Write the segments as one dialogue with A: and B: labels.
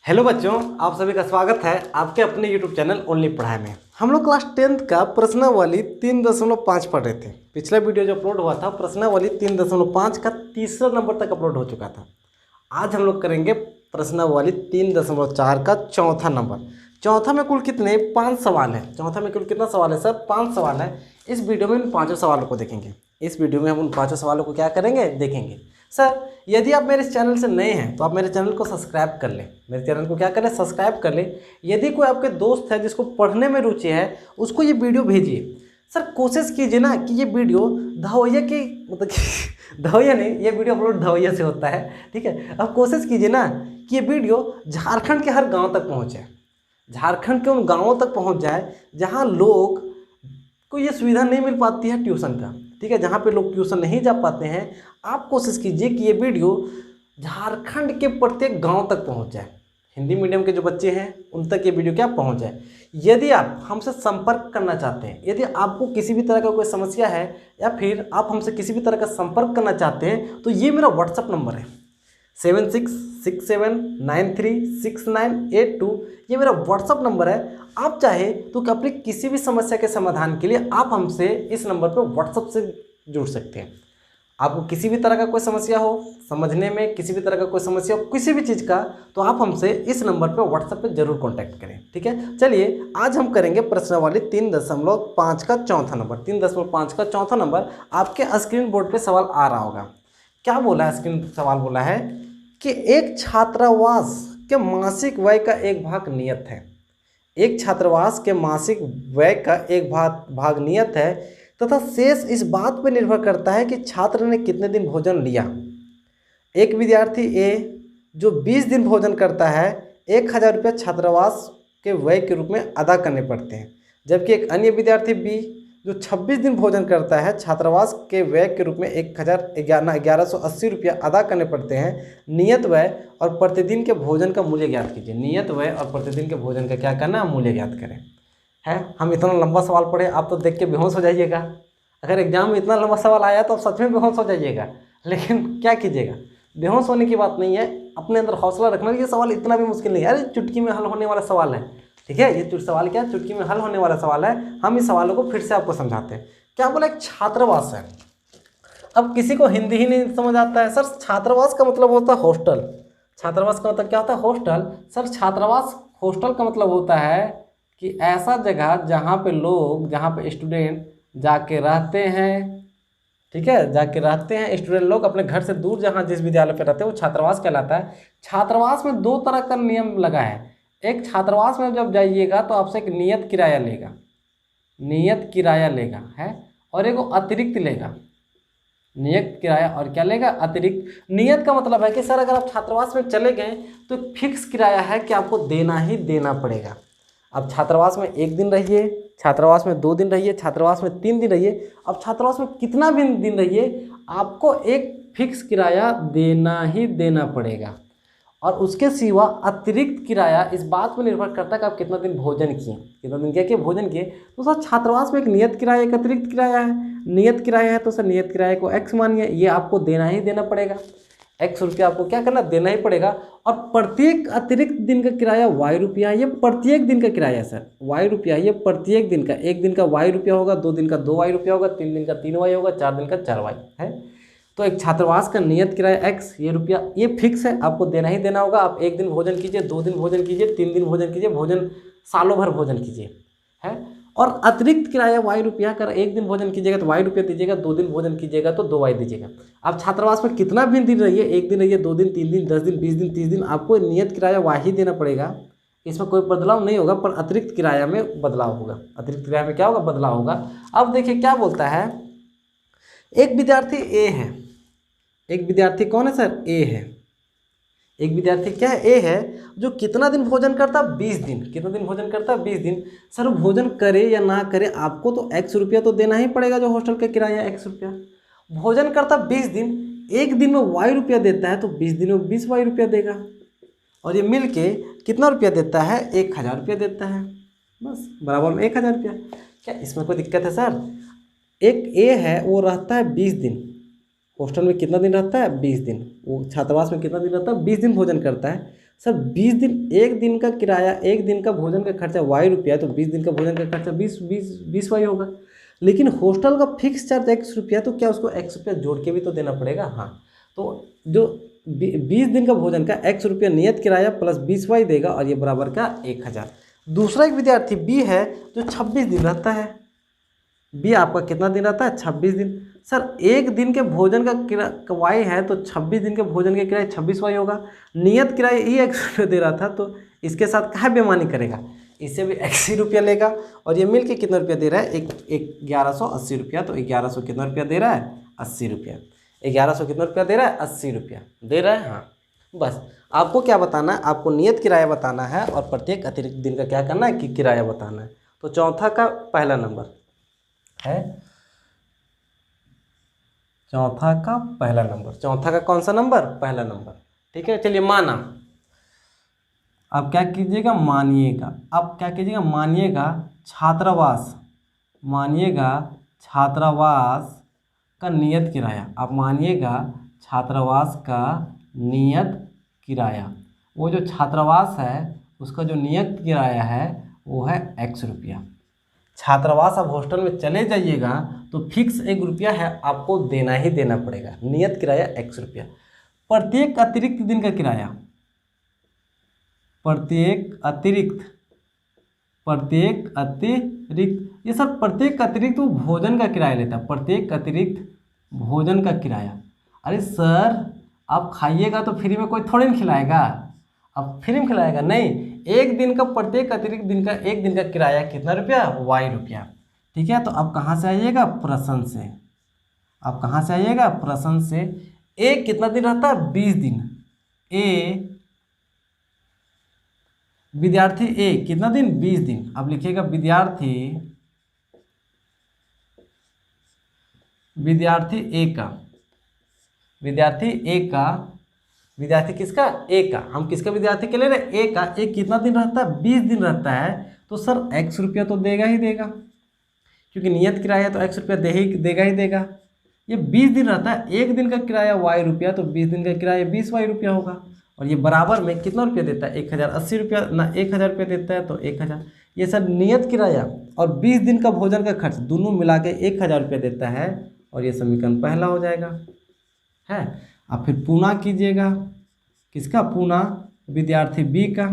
A: Hello बच्चों, आप सभी का स्वागत है आपके अपने यूट्यूब चैनल ओनली पढ़ाई में। हम लोग क्लास 10th का प्रश्नावली 3.5 पढ़ रहे थे। पिछला वीडियो जो अपलोड हुआ था प्रश्नावली 3.5 का तीसरा नंबर तक अपलोड हो चुका था। आज हम लोग करेंगे प्रश्नावली 3.4 का चौथा नंबर। चौथा में कुल कितने 5 सवाल है। चौथा में कुल कितना सवाल है सर? 5 सवाल है। इस वीडियो में उन 5 सवालों को देखेंगे। इस वीडियो में हम उन 5 सवालों को क्या करेंगे देखेंगे। सर यदि आप मेरे चैनल से नए हैं तो आप मेरे चैनल को सब्सक्राइब कर लें। मेरे चैनल को क्या करें? सब्सक्राइब कर लें। यदि कोई आपके दोस्त है जिसको पढ़ने में रुचि है उसको ये वीडियो भेजिए। सर कोशिश कीजिए ना कि ये वीडियो धवैया की मतलब कि धवैया नहीं, ये वीडियो अपलोड धवैया से होता है, ठीक है। अब कोशिश कीजिए ना कि ये वीडियो झारखंड के हर गांव तक पहुंचे। झारखंड के उन गांवों तक पहुंच जाए जहां लोग को ये सुविधा नहीं मिल पाती है ट्यूशन का, ठीक है। जहाँ पे लोग ट्यूशन नहीं जा पाते हैं, आप कोशिश कीजिए कि ये वीडियो झारखंड के प्रत्येक गांव तक पहुंच जाए। हिंदी मीडियम के जो बच्चे हैं उन तक ये वीडियो क्या पहुंच जाए। यदि आप हमसे संपर्क करना चाहते हैं, यदि आपको किसी भी तरह का कोई समस्या है या फिर आप हमसे किसी भी तरह का संपर्क करना चाहते हैं तो ये मेरा व्हाट्सअप नंबर है 7667936982। ये मेरा व्हाट्सअप नंबर है। आप चाहे तो अपनी किसी भी समस्या के समाधान के लिए आप हमसे इस नंबर पर व्हाट्सअप से जुड़ सकते हैं। आपको किसी भी तरह का कोई समस्या हो, समझने में किसी भी तरह का कोई समस्या हो किसी भी चीज़ का, तो आप हमसे इस नंबर पर व्हाट्सएप पे जरूर कांटेक्ट करें, ठीक है। चलिए आज हम करेंगे प्रश्नावली 3.5 का चौथा नंबर। 3.5 का चौथा नंबर आपके स्क्रीन बोर्ड पे सवाल आ रहा होगा। क्या बोला है स्क्रीन सवाल? बोला है कि एक छात्रावास के मासिक व्यय का एक भाग नियत है। एक छात्रावास के मासिक व्यय का एक भाग नियत है तथा शेष इस बात पर निर्भर करता है कि छात्र ने कितने दिन भोजन लिया। एक विद्यार्थी ए जो 20 दिन भोजन करता है 1000 रुपये छात्रावास के व्यय के रूप में अदा करने पड़ते हैं, जबकि एक अन्य विद्यार्थी बी जो 26 दिन भोजन करता है छात्रावास के व्यय के रूप में 1180 रुपया अदा करने पड़ते हैं। नियत व्यय और प्रतिदिन के भोजन का मूल्य ज्ञात कीजिए। नियत व्यय और प्रतिदिन के भोजन का क्या करना है? मूल्य ज्ञात करें। है हम इतना लंबा सवाल पढ़े, आप तो देख के बेहोश हो जाइएगा। अगर एग्जाम में इतना लंबा सवाल आया तो आप सच में बेहोश हो जाइएगा। लेकिन क्या कीजिएगा, बेहोश होने की बात नहीं है, अपने अंदर हौसला रखना। ये सवाल इतना भी मुश्किल नहीं है, अरे चुटकी में हल होने वाला सवाल है, ठीक है। ये सवाल क्या चुटकी में हल होने वाला सवाल है। हम इस सवालों को फिर से आपको समझाते हैं। क्या बोला? एक छात्रावास है। अब किसी को हिंदी ही नहीं समझ आता है। सर छात्रावास का मतलब होता है हॉस्टल। छात्रावास का मतलब क्या होता है? हॉस्टल। सर छात्रावास हॉस्टल का मतलब होता है कि ऐसा जगह जहाँ पे स्टूडेंट जाके रहते हैं, ठीक है, जाके रहते हैं स्टूडेंट लोग अपने घर से दूर, जहाँ जिस विद्यालय पे रहते हैं वो छात्रावास कहलाता है। छात्रावास में 2 तरह का नियम लगा है। एक छात्रावास में जब जाइएगा तो आपसे एक नियत किराया लेगा, नियत किराया लेगा है, और एक अतिरिक्त लेगा। नियत किराया और क्या लेगा? अतिरिक्त। नियत का मतलब है कि सर अगर आप छात्रावास में चले गए तो फिक्स किराया है कि आपको देना ही देना पड़ेगा। अब छात्रावास में 1 दिन रहिए, छात्रावास में 2 दिन रहिए, छात्रावास में 3 दिन रहिए, अब छात्रावास में कितना भी दिन रहिए आपको एक फिक्स किराया देना ही देना पड़ेगा। और उसके सिवा अतिरिक्त किराया इस बात पर निर्भर करता है कि आप कितना दिन भोजन किए, कितना दिन क्या किए भोजन किए। तो सर छात्रावास में एक नियत किराया एक अतिरिक्त किराया है। नियत किराया है तो सर नियत किराए को x मानिए, ये आपको देना ही देना पड़ेगा। x रुपया आपको क्या करना? देना ही पड़ेगा। और प्रत्येक अतिरिक्त दिन का किराया y रुपया, ये प्रत्येक दिन का किराया है सर। y रुपया ये प्रत्येक दिन का, 1 दिन का y रुपया होगा, 2 दिन का 2y रुपया होगा, 3 दिन का 3y होगा, 4 दिन का 4y है। तो एक छात्रावास का नियत किराया x, ये रुपया ये फिक्स है, आपको देना ही देना होगा। आप 1 दिन भोजन कीजिए, 2 दिन भोजन कीजिए, 3 दिन भोजन कीजिए, भोजन सालों भर भोजन कीजिए, है। और अतिरिक्त किराया y रुपया कर 1 दिन भोजन कीजिएगा तो y रुपया दीजिएगा, 2 दिन भोजन कीजिएगा तो 2y दीजिएगा। आप छात्रावास में कितना भी दिन रहिए, 1 दिन रहिए, 2 दिन, 3 दिन, 10 दिन, 20 दिन, 30 दिन, आपको नियत किराया y ही देना पड़ेगा। इसमें कोई बदलाव नहीं होगा, पर अतिरिक्त किराया में बदलाव होगा। अतिरिक्त किराया में क्या होगा? बदलाव होगा। अब देखिए क्या बोलता है, एक विद्यार्थी ए है। एक विद्यार्थी कौन है सर? ए है। एक विद्यार्थी क्या है? ए है, जो कितना दिन भोजन करता है? 20 दिन। कितना दिन भोजन करता है? 20 दिन। सर भोजन करे या ना करे आपको तो x रुपया तो देना ही पड़ेगा, जो हॉस्टल का किराया है x रुपया। भोजन करता 20 दिन, 1 दिन में y रुपया देता है तो 20 दिन में 20y रुपया देगा, और ये मिल के कितना रुपया देता है? 1000 रुपया देता है, बस बराबर में 1000 रुपया। क्या इसमें कोई दिक्कत है सर? एक ए है वो रहता है 20 दिन, हॉस्टल में कितना दिन रहता है? 20 दिन। वो छात्रावास में कितना दिन रहता है? 20 दिन भोजन करता है। सर 20 दिन, एक दिन का किराया, एक दिन का भोजन का खर्चा वाई रुपया, तो 20 दिन का भोजन का खर्चा 20 वाई होगा। लेकिन हॉस्टल का फिक्स चार्ज x रुपया, तो क्या उसको x रुपया जोड़ के भी तो देना पड़ेगा। हाँ, तो जो 20 दिन का भोजन का x रुपया नियत किराया प्लस 20 वाई देगा, और ये बराबर का 1000। दूसरा एक विद्यार्थी बी है जो 26 दिन रहता है। बी आपका कितना दिन रहता है? 26 दिन। सर एक दिन के भोजन का वाई है, तो 26 दिन के भोजन के किराया 26 वाई होगा। नियत किराया ये x रुपया दे रहा था, तो इसके साथ क्या बेईमानी करेगा, इसे भी x ही रुपया लेगा। और ये मिल के कितना रुपया दे रहा है? 1180 रुपया। तो 1100 कितना रुपया दे रहा है? 80 रुपया। 1100 कितना रुपया दे रहा है? 80 रुपया दे रहा है। हाँ, बस आपको क्या बताना है? आपको नियत किराया बताना है और प्रत्येक अतिरिक्त दिन का क्या करना है कि किराया बताना है। तो चौथा का पहला नंबर है, चौथा का पहला नंबर, चौथा का कौन सा नंबर? पहला नंबर। ठीक है, चलिए माना। अब क्या कीजिएगा? मानिएगा। अब क्या कीजिएगा? मानिएगा छात्रावास, मानिएगा छात्रावास का नियत किराया। आप मानिएगा छात्रावास का नियत किराया, वो जो छात्रावास है उसका जो नियत किराया है वो है x रुपया। छात्रावास आप हॉस्टल में चले जाइएगा तो फिक्स 1 रुपया है, आपको देना ही देना पड़ेगा। नियत किराया x रुपया। प्रत्येक अतिरिक्त दिन का किराया, प्रत्येक अतिरिक्त, ये सब प्रत्येक अतिरिक्त वो भोजन का किराया लेता है। प्रत्येक अतिरिक्त भोजन का किराया। अरे सर आप खाइएगा तो फ्री में कोई थोड़े नहीं खिलाएगा, अब फ्री में खिलाएगा नहीं। एक दिन का, प्रत्येक अतिरिक्त दिन का, एक दिन का किराया कितना रुपया? वाई रुपया। ठीक है, तो अब कहाँ से आइएगा? प्रश्न से। अब कहाँ से आइएगा? प्रश्न से। ए कितना दिन रहता है? 20 दिन। ए विद्यार्थी ए कितना दिन? 20 दिन। अब लिखिएगा विद्यार्थी ए का, विद्यार्थी किसका? ए का। हम किसका विद्यार्थी के ले रहे? ए का। ए कितना दिन रहता है? 20 दिन रहता है। तो सर x रुपया तो देगा ही देगा, क्योंकि नियत किराया तो x रुपया देगा ही देगा। ये 20 दिन रहता है, एक दिन का किराया y रुपया, तो 20 दिन का किराया 20 वाई रुपया होगा। और ये बराबर में कितना रुपया देता है? 1080 रुपया ना, 1000 रुपया देता है, तो 1000। ये सर नियत किराया और 20 दिन का भोजन का खर्च दोनों मिला के 1000 रुपया देता है, और ये समीकरण पहला हो जाएगा है। अब फिर पूना कीजिएगा, किसका? पूना विद्यार्थी बी का,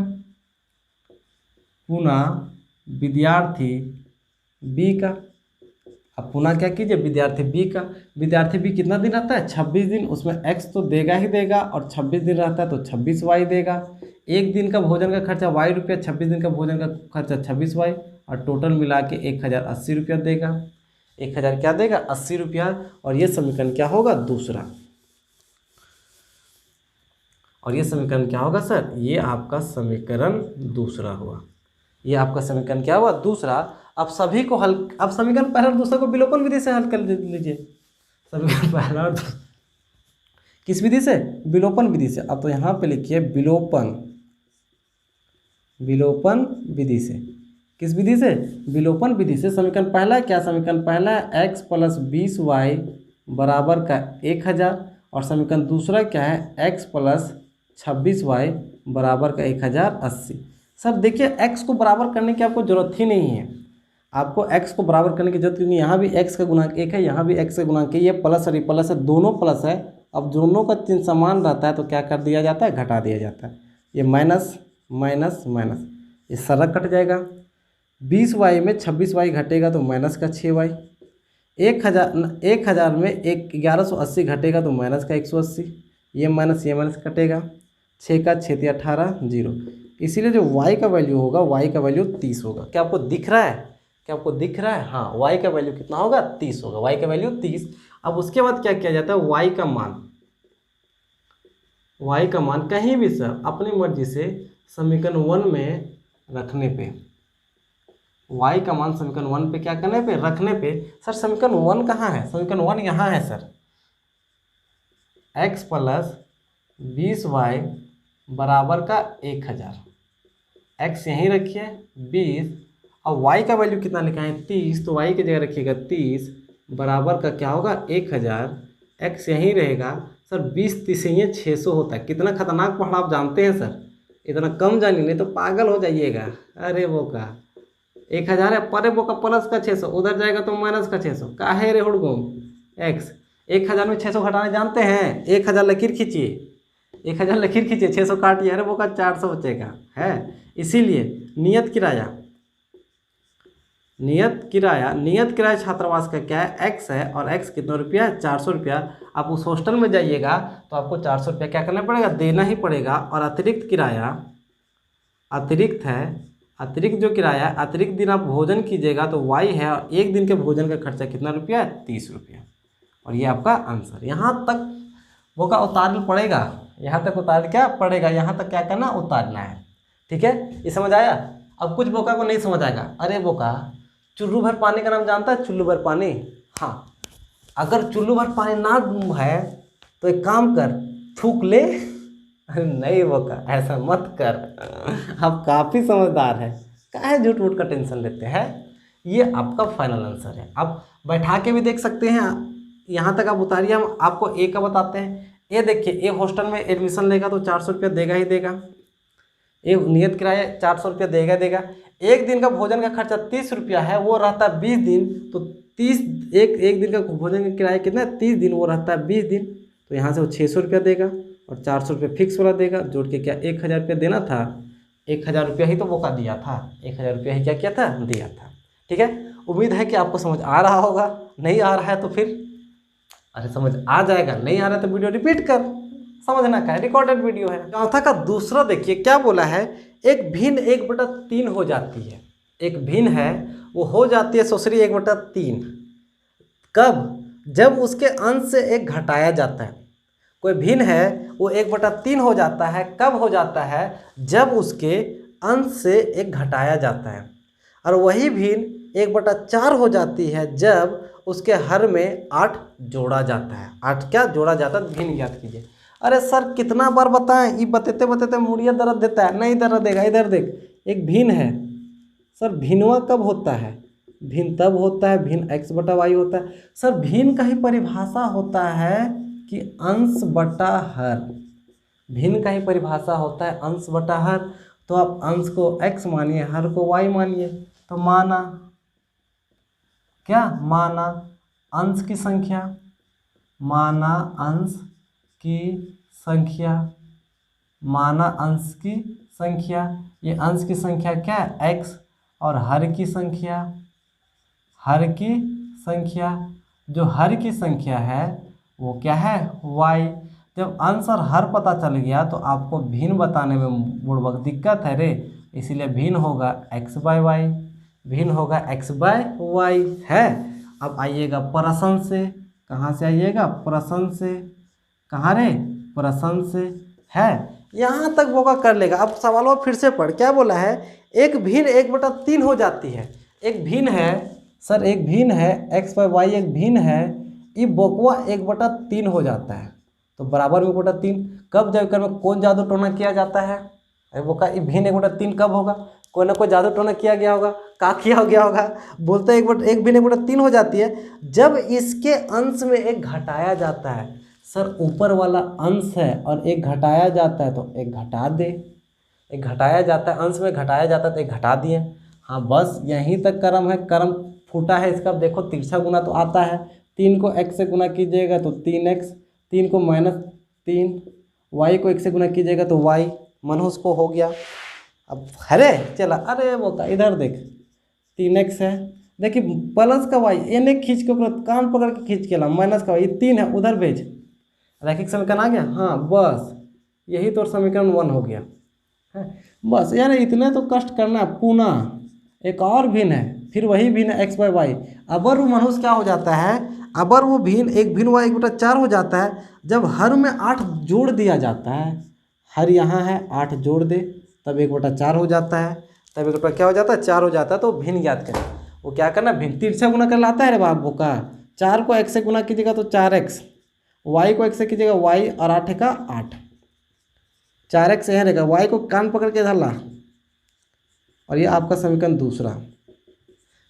A: पूना विद्यार्थी बी का। अब पुनः क्या कीजिए? विद्यार्थी बी का। विद्यार्थी बी कितना दिन रहता है? 26 दिन। उसमें x तो देगा ही देगा, और 26 दिन रहता है तो 26 वाई देगा। एक दिन का भोजन का खर्चा वाई रुपया, 26 दिन का भोजन का खर्चा 26 वाई, और टोटल मिला के 1080 रुपया देगा। 1000 क्या देगा? 80 रुपया। और ये समीकरण क्या होगा? दूसरा। और ये समीकरण क्या होगा सर? ये आपका समीकरण दूसरा हुआ। ये आपका समीकरण क्या हुआ? दूसरा। अब सभी को हल, अब समीकरण पहला और दूसरा को विलोपन विधि से हल कर लीजिए। समीकरण पहला और किस विधि से? विलोपन विधि से। अब तो यहाँ पे लिखिए विलोपन विधि से। किस विधि से? विलोपन विधि से। समीकरण पहला क्या? समीकरण पहला है x प्लस 20y बराबर का 1000, और समीकरण दूसरा क्या है? x प्लस 26y बराबर का 1080। सर देखिए x को बराबर करने की आपको ज़रूरत ही नहीं है। आपको x को बराबर करने की जरूरत, क्योंकि यहाँ भी x का गुणांक 1 है, यहाँ भी x का गुणांक 1, ये प्लस और ये प्लस है, दोनों प्लस है। अब दोनों का चिन्ह समान रहता है तो क्या कर दिया जाता है? घटा दिया जाता है। ये माइनस माइनस माइनस, ये सारा कट जाएगा। 20y में 26y घटेगा तो माइनस का 6y। 1000 में 1180 घटेगा तो माइनस का 180। ये माइनस कटेगा। 6 का 6 18 0। इसीलिए जो y का वैल्यू होगा, y का वैल्यू 30 होगा। क्या आपको दिख रहा है? क्या आपको दिख रहा है? हाँ, y का वैल्यू कितना होगा? 30 होगा। y का वैल्यू 30। अब उसके बाद क्या किया जाता है? y का मान कहीं भी सर अपनी मर्जी से समीकरण 1 में रखने पे, y का मान समीकरण 1 पे क्या करने पे? रखने पे। सर समीकरण 1 कहाँ है? समीकरण 1 यहाँ है सर। x प्लस 20y बराबर का 1000। x यहीं रखिए 20, अब y का वैल्यू कितना लिखा है? 30, तो y की जगह रखिएगा 30 बराबर का क्या होगा? 1000। x यहीं रहेगा। सर 20 30 600 होता है। कितना खतरनाक पहाड़ आप जानते हैं सर? इतना कम जानिए नहीं तो पागल हो जाइएगा। अरे वो का 1000 है पर वो का प्लस का 600, उधर जाएगा तो माइनस का 600। काहे रे हुड़गो एक्स 1000 में 600 घटाने जानते हैं? 1000 लकीर खींचिए, 1000 लकीर खींचिए, 600 काटिए, अरे वो का 400 बचेगा है। इसीलिए नियत किराया, नियत किराया छात्रावास का क्या है? एक्स है, और एक्स कितना रुपया है? 400 रुपया। आप उस हॉस्टल में जाइएगा तो आपको 400 रुपया क्या करना पड़ेगा? देना ही पड़ेगा। और अतिरिक्त किराया, अतिरिक्त है, अतिरिक्त जो किराया, अतिरिक्त दिन आप भोजन कीजिएगा तो वाई है, और एक दिन के भोजन का खर्चा कितना रुपया है? 30 रुपया। और ये आपका आंसर। यहाँ तक वो का उतारना पड़ेगा, यहाँ तक उतार क्या पड़ेगा, यहाँ तक क्या करना? उतारना है। ठीक है, ये समझ आया? अब कुछ बोका को नहीं समझ आएगा। अरे बोका चुल्लू भर पानी का नाम जानता है? चुल्लू भर पानी, हाँ, अगर चुल्लू भर पानी ना है तो एक काम कर, फूक ले। अरे नहीं बोका ऐसा मत कर, आप काफ़ी समझदार है, काहे झूठ मूठ का टेंशन लेते हैं। ये आपका फाइनल आंसर है। आप बैठा के भी देख सकते हैं, यहाँ तक आप उतारिए, हम आपको ए का बताते हैं। ये देखिए, ए हॉस्टल में एडमिशन लेगा तो 400 रुपया देगा ही देगा। ये नियत किराया 400 रुपया देगा। एक दिन का भोजन का खर्चा 30 रुपया है, वो रहता है 20 दिन, तो 30 एक दिन का भोजन का किराया कितना है? 30 दिन, वो रहता है 20 दिन, तो यहाँ से वो 600 रुपया देगा, और 400 रुपया फिक्स वाला देगा, जोड़ के क्या 1000 रुपया देना था। 1000 रुपया ही तो वो का दिया था, 1000 रुपया ही क्या किया था? दिया था। ठीक है, उम्मीद है कि आपको समझ आ रहा होगा। नहीं आ रहा है तो फिर अरे समझ आ जाएगा, नहीं आ रहा है तो वीडियो रिपीट कर, समझना का है, रिकॉर्डेड वीडियो है। चौथा का दूसरा देखिए क्या बोला है? एक भिन्न 1/3 हो जाती है। एक भिन्न है वो हो जाती है सोसरी 1/3 कब? जब उसके अंश से एक घटाया जाता है। कोई भिन्न है वो 1/3 हो जाता है, कब हो जाता है? जब उसके अंश से एक घटाया जाता है। और वही भिन्न 1/4 हो जाती है जब उसके हर में 8 जोड़ा जाता है। 8 क्या जोड़ा जाता है? भिन्न याद कीजिए। अरे सर कितना बार बताएं, ये बताते बताते मुड़िया दर्द देता है। नहीं दर्द देगा, इधर देख, एक भिन्न है। सर भिन्नवा कब होता है? भिन्न तब होता है, भिन्न x/y होता है। सर भिन्न का ही परिभाषा होता है कि अंश बटा हर। भिन्न का ही परिभाषा होता है अंश बटा हर। तो आप अंश को x मानिए, हर को y मानिए। तो माना क्या? माना अंश की संख्या, माना अंश की संख्या, माना अंश की संख्या। ये अंश की संख्या क्या है? x, और हर की संख्या, हर की संख्या, जो हर की संख्या है वो क्या है? y। जब अंश और हर पता चल गया तो आपको भिन्न बताने में बुड़बक दिक्कत है रे, इसीलिए भिन्न होगा x/y, भिन्न होगा x/y है। अब आइएगा प्रश्न से, कहाँ से आइएगा? प्रश्न से। कहाँ रे? प्रश्न से है। यहाँ तक बोका कर लेगा। अब सवाल फिर से पढ़, क्या बोला है? एक भिन्न 1/3 हो जाती है। एक भिन्न है सर, एक भिन्न है x/y, एक भिन्न है, ये बोकवा 1/3 हो जाता है। तो बराबर में 1/3 कब जब कर में कौन जादू टोना किया जाता है? अरे बोका ये भिन्न 1/3 कब होगा? कोई ना कोई जादू टोना किया गया होगा। का किया गया होगा? बोलते एक भिन्न 1/3 हो जाती है जब इसके अंश में एक घटाया जाता है। सर ऊपर वाला अंश है और एक घटाया जाता है तो एक घटा दे, एक घटाया जाता है, अंश में घटाया जाता है तो एक घटा दिए। हाँ बस यहीं तक क्रम है, क्रम फूटा है इसका। देखो तिरछा गुना तो आता है, 3 को x से गुना कीजिएगा तो 3x, 3 को -3, y को 1 से गुना कीजिएगा तो y, मनोज को हो गया। अब अरे चला, अरे वो इधर देख 3x है, देखिए प्लस का y, एने खींच के कान पकड़ के खींच के ला, माइनस का y, 3 है उधर भेज, रैखिक समीकरण आ गया। हाँ बस यही तो समीकरण 1 हो गया है। बस यार इतने तो कष्ट करना है। पुनः एक और भिन्न है, फिर वही भिन्न है x/y। अबर वो मनुष्य क्या हो जाता है? अबर वो भिन्न एक भिन्न y 1/4 हो जाता है जब हर में 8 जोड़ दिया जाता है। हर यहाँ है 8 जोड़ दे तब 1/4 हो जाता है, तब 1 क्या हो जाता है? 4 हो जाता है। तो भिन्न याद करें, वो क्या करना? भिन्न तिरछा गुना कर लाता है रे बाबू का। 4 को x से गुना कीजिएगा तो 4x, y को x से कीजिएगा y, और 8 का 8, 4x यहाँ रहेगा, y को कान पकड़ के इधर ला, और ये आपका समीकरण दूसरा।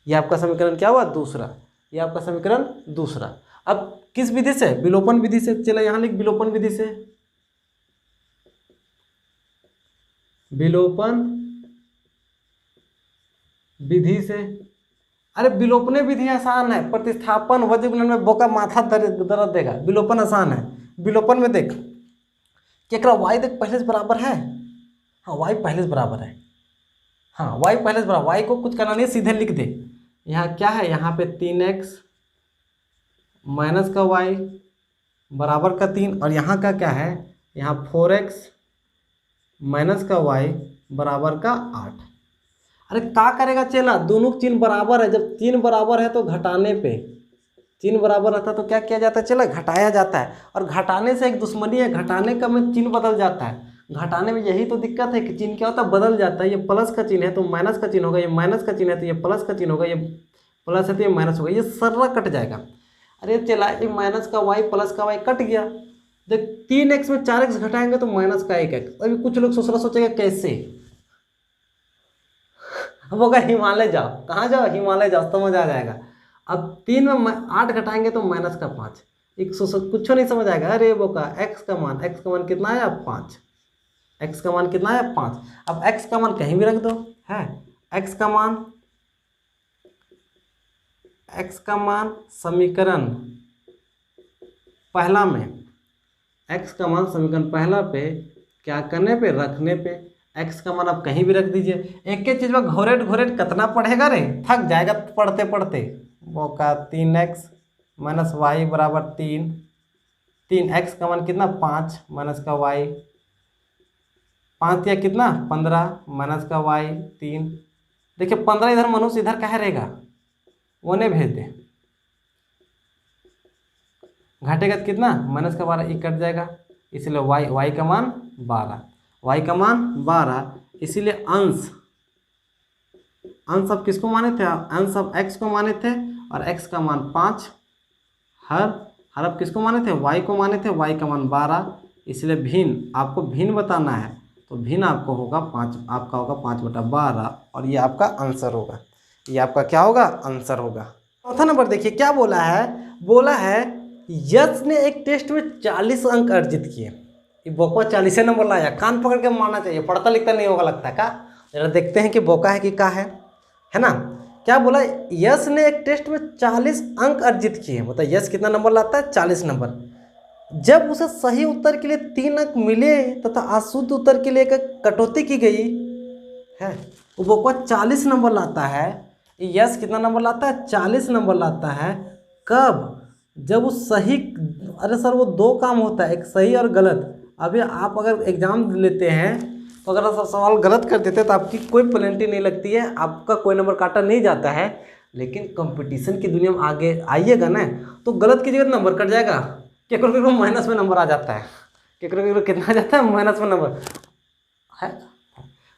A: ये आपका समीकरण क्या हुआ? दूसरा। ये आपका समीकरण दूसरा। अब किस विधि से? विलोपन विधि से। चला यहाँ लिख, विलोपन विधि से। विलोपन विधि से। अरे विलोपने विधि आसान है, प्रतिस्थापन वज्र गुणन में बोका माथा दर्द देगा। विलोपन आसान है। विलोपन में देख केकरा y देख पहले से बराबर है। हाँ y पहले से बराबर है। हाँ y पहले से बराबर, y को कुछ करना नहीं, सीधे लिख दे। यहाँ क्या है, यहाँ पे 3x माइनस का y बराबर का 3, और यहाँ का क्या है, यहाँ 4x माइनस का y बराबर का 8। अरे क्या करेगा चेला, दोनों चिन्ह बराबर है, जब चिन्ह बराबर है तो घटाने पे, चिन्ह बराबर रहता है तो क्या किया जाता है चला, घटाया जाता है। और घटाने से एक दुश्मनी है, घटाने का में चिन्ह बदल जाता है। घटाने में यही तो दिक्कत है कि चिन्ह क्या होता है, बदल जाता है। ये प्लस का चिन्ह है तो माइनस का चिन्ह होगा, ये माइनस का चिन्ह है तो ये प्लस का चिन्ह होगा, ये प्लस है तो ये माइनस होगा, ये सर्रा कट जाएगा। अरे चला ये माइनस का वाई प्लस का वाई कट गया। देख 3x में 4x घटाएंगे तो माइनस का 1x। अभी कुछ लोग सोचेगा कैसे, अब होगा हिमालय जाओ, कहाँ जाओ, हिमालय जाओ, समझ आ जाएगा। अब 3 में 8 घटाएंगे तो माइनस का 5, कुछ नहीं समझ आएगा। अरे वो का x का मान कितना आया 5, x का मान कितना आया 5। अब x का मान कहीं भी रख दो है, x का मान समीकरण पहला में, x का मान समीकरण पहला पे क्या करने पे, रखने पे x का मान आप कहीं भी रख दीजिए। एक एक चीज में घोरेट कितना पढ़ेगा रे, थक जाएगा पढ़ते पढ़ते। वो का 3x माइनस वाई बराबर 3, 3x का मान कितना 5 माइनस का y, 5 या कितना 15 माइनस का y 3। देखिए 15 इधर मनुष्य इधर कहाँ रहेगा, उन्हें भेज दे, घटेगा तो कितना माइनस का 12, ये कट जाएगा। इसलिए y का मान 12, y का मान 12। इसीलिए अंश अब किसको माने थे, अंश अब x को माने थे, और x का मान 5, हर अब किसको माने थे, y को माने थे, y का मान 12। इसलिए भिन्न, आपको भिन्न बताना है तो भिन्न आपको होगा 5, आपका होगा 5/12, और ये आपका आंसर होगा, ये आपका क्या होगा, आंसर होगा। चौथा नंबर देखिए क्या बोला है यश ने एक टेस्ट में 40 अंक अर्जित किए। ये बोका 40 नंबर लाया, कान पकड़ के मारना चाहिए, पढ़ता लिखता नहीं होगा लगता है का। जरा देखते हैं कि बोका है कि क्या है ना। क्या बोला, यश ने एक टेस्ट में 40 अंक अर्जित किए। मतलब यश कितना नंबर लाता है, 40 नंबर। जब उसे सही उत्तर के लिए 3 अंक मिले तथा अशुद्ध उत्तर के लिए एक कटौती की गई है, वो बोका 40 नंबर लाता है। यश कितना नंबर लाता है, 40 नंबर लाता है। कब, जब वो सही, अरे सर वो 2 काम होता है, एक सही और गलत। अभी आप अगर एग्जाम लेते हैं तो अगर आप सवाल गलत कर देते हैं तो आपकी कोई पेनल्टी नहीं लगती है, आपका कोई नंबर काटा नहीं जाता है। लेकिन कंपटीशन की दुनिया में आगे आइएगा ना तो गलत कीजिएगा तो नंबर कट जाएगा, केकरो माइनस में नंबर आ जाता है, केकरो कितना आ जाता है, माइनस में नंबर है।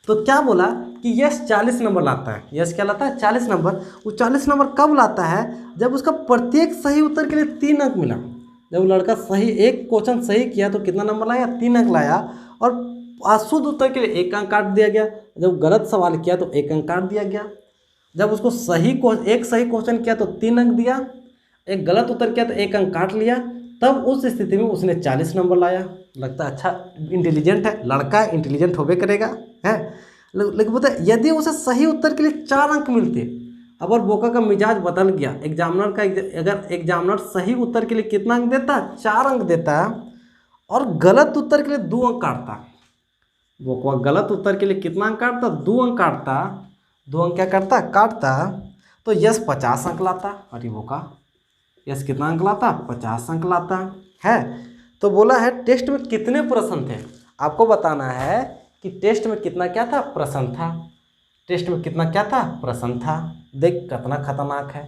A: तो क्या बोला कि यश 40 नंबर लाता है। यश क्या लाता है, 40 नंबर। वो 40 नंबर कब लाता है, जब उसका प्रत्येक सही उत्तर के लिए 3 अंक मिला। जब लड़का सही एक क्वेश्चन सही किया तो कितना नंबर लाया, 3 अंक लाया, और अशुद्ध उत्तर के लिए 1 अंक काट दिया गया। जब गलत सवाल किया तो 1 अंक काट दिया गया। जब उसको एक सही क्वेश्चन किया तो 3 अंक दिया, एक गलत उत्तर किया तो 1 अंक काट लिया। तब उस स्थिति में उसने 40 नंबर लाया। लगता है अच्छा इंटेलिजेंट है लड़का, इंटेलिजेंट होबे करेगा है। लेकिन पता है यदि उसे सही उत्तर के लिए 4 अंक मिलते, अब और बोका का मिजाज बदल गया। एग्जामिनर का अगर एग्जामिनर सही उत्तर के लिए कितना अंक देता, 4 अंक देता, और गलत उत्तर के लिए 2 अंक काटता। बोका गलत उत्तर के लिए कितना अंक काटता, 2 अंक काटता। 2 अंक क्या करता, काटता। तो यश 50 अंक लाता, और ये बोका यश कितना अंक लाता, 50 अंक लाता है। तो बोला है टेस्ट में कितने प्रश्न थे, आपको बताना है कि टेस्ट में कितना क्या था, प्रश्न था। टेस्ट में कितना क्या था, प्रश्न था। देख कितना खतरनाक है।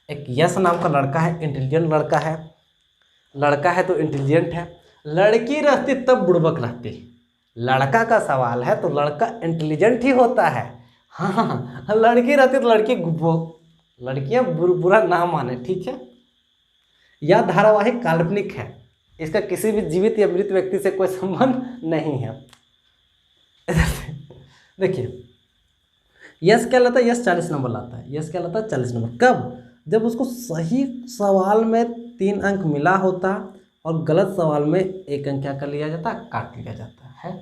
A: एक यश नाम का लड़का है, इंटेलिजेंट लड़का है। लड़का है तो इंटेलिजेंट है, लड़की रहती तब बुड़बक रहती। लड़का का सवाल है तो लड़का इंटेलिजेंट ही होता है। हाँ, लड़की रहती तो लड़कियां बुरा ना माने, ठीक है। यह धारावाहिक काल्पनिक है, इसका किसी भी जीवित या मृत व्यक्ति से कोई संबंध नहीं है। देखिए यश क्या लाता है, यश 40 नंबर लाता है। यश क्या लाता है, 40 नंबर। कब, जब उसको सही सवाल में 3 अंक मिला होता और गलत सवाल में 1 अंक क्या कर लिया जाता, काट लिया जाता है।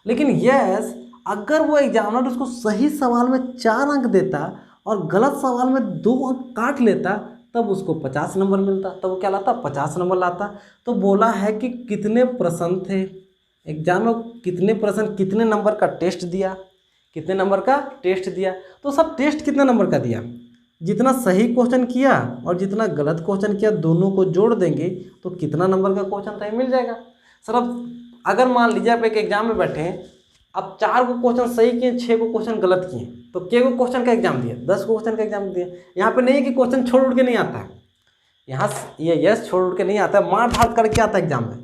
A: लेकिन यश अगर वो एग्जामिनर उसको सही सवाल में 4 अंक देता और गलत सवाल में 2 अंक काट लेता तब उसको 50 नंबर मिलता, तब वो क्या लाता, 50 नंबर लाता। तो बोला है कि कितने प्रश्न थे एग्जाम में, कितने प्रश्न, कितने नंबर का टेस्ट दिया, कितने नंबर का टेस्ट दिया। तो सब टेस्ट कितने नंबर का दिया, जितना सही क्वेश्चन किया और जितना गलत क्वेश्चन किया दोनों को जोड़ देंगे तो कितना नंबर का क्वेश्चन था मिल जाएगा। सर अब अगर मान लीजिए आप एक एग्जाम में बैठे हैं, अब 4 को क्वेश्चन सही किए, 6 को क्वेश्चन गलत किए, तो के को क्वेश्चन का एग्जाम दिया, 10 को क्वेश्चन का एग्जाम दिया। यहाँ पे नहीं है कि क्वेश्चन छोड़ उड़ के नहीं आता है, यहाँ ये यस छोड़ उड़ के नहीं आता है, मार धाड़ करके आता है एग्जाम में,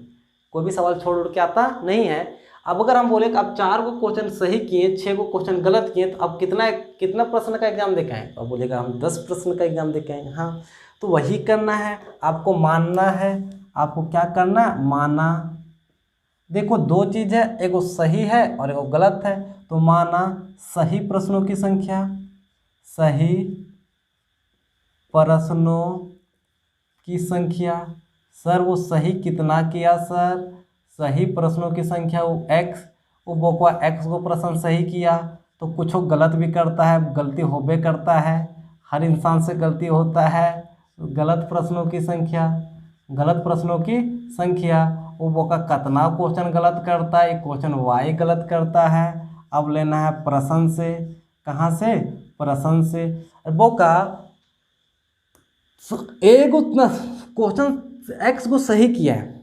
A: कोई भी सवाल छोड़ उड़ के आता नहीं है। अब अगर हम बोले कि अब 4 को क्वेश्चन सही किए, 6 को क्वेश्चन गलत किए, तो अब कितना प्रश्न का एग्जाम दे के आए, तो अब बोलेगा हम 10 प्रश्न का एग्जाम दे के आए। हाँ, तो वही करना है, आपको मानना है, आपको क्या करना है, माना। देखो 2 चीज़ है, एगो सही है और एगो गलत है, तो माना सही प्रश्नों की संख्या, सही प्रश्नों की संख्या। सर वो सही कितना किया सर, सही प्रश्नों की संख्या वो x, वो बोका x को प्रश्न सही किया तो कुछ गलत भी करता है, गलती होबे करता है, हर इंसान से गलती होता है। गलत प्रश्नों की संख्या, गलत प्रश्नों की संख्या, वो बोका कितना क्वेश्चन गलत करता है, क्वेश्चन y गलत करता है। अब लेना है प्रश्न से, कहाँ से, प्रश्न से। बोका एक उतना क्वेश्चन x को सही किया है,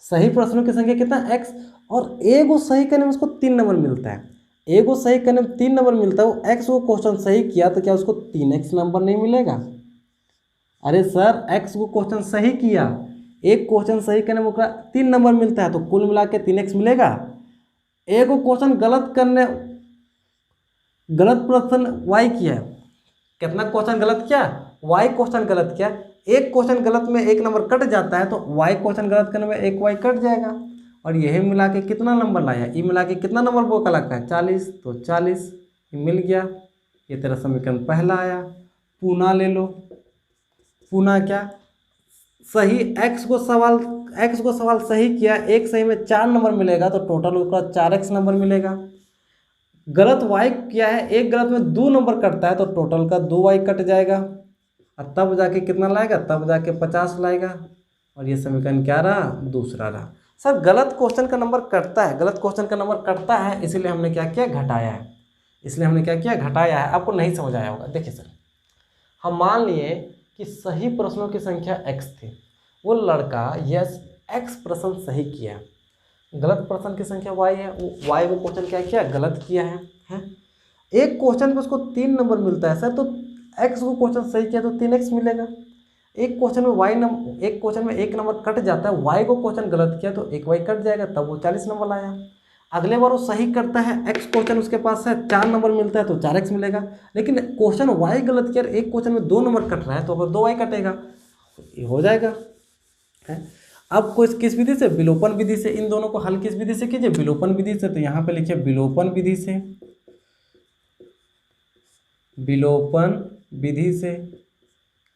A: सही प्रश्नों की संख्या कितना x, और ए को सही करने में उसको 3 नंबर मिलता है, ए को सही करने में 3 नंबर मिलता है। वो x को क्वेश्चन सही किया तो क्या उसको 3x नंबर नहीं मिलेगा? अरे सर x को क्वेश्चन सही किया, एक क्वेश्चन सही करने में उसका 3 नंबर मिलता है, तो कुल मिला के 3x मिलेगा। ए को क्वेश्चन गलत करने, गलत प्रश्न y किया, कितना क्वेश्चन गलत किया, y क्वेश्चन गलत किया, एक क्वेश्चन गलत में 1 नंबर कट जाता है तो y क्वेश्चन गलत करने में 1 y कट जाएगा, और यही मिला के कितना नंबर लाया, ये मिला के कितना नंबर वो का लगता है 40, तो 40 मिल गया। ये तेरा समीकरण पहला आया। पुनः ले लो, पुनः क्या, सही x को सवाल सही किया, एक सही में 4 नंबर मिलेगा तो टोटल उसका 4x नंबर मिलेगा। गलत y किया है, एक गलत में 2 नंबर कटता है तो टोटल का 2y कट जाएगा, और तब जाके कितना लाएगा, तब जाके 50 लाएगा। और ये समीकरण क्या रहा, दूसरा रहा। सर गलत क्वेश्चन का नंबर कटता है, गलत क्वेश्चन का नंबर कटता है, इसीलिए हमने क्या किया, घटाया है, इसलिए हमने क्या किया, घटाया है। आपको नहीं समझ आया होगा। देखिए सर, हम मान लिए कि सही प्रश्नों की संख्या x थी, वो लड़का यस x प्रश्न सही किया, गलत प्रश्न की संख्या y है, वो y को क्वेश्चन क्या किया, गलत किया है। एक क्वेश्चन पे उसको 3 नंबर मिलता है सर, तो x को क्वेश्चन सही किया तो 3x मिलेगा। एक क्वेश्चन में एक क्वेश्चन में 1 नंबर कट जाता है, y को क्वेश्चन गलत किया तो 1y कट जाएगा, तब वो 40 नंबर लाया। अगले बार वो सही करता है, x क्वेश्चन उसके पास है, 4 नंबर मिलता है तो 4x मिलेगा, लेकिन क्वेश्चन y गलत किया, एक क्वेश्चन में 2 नंबर कट रहा है तो अगर 2y कटेगा, ये हो जाएगा है। अब कोई किस विधि से, विलोपन विधि से, इन दोनों को हल किस विधि से कीजिए, विलोपन विधि से। तो यहाँ पे लिखिए विलोपन विधि से, विलोपन विधि से,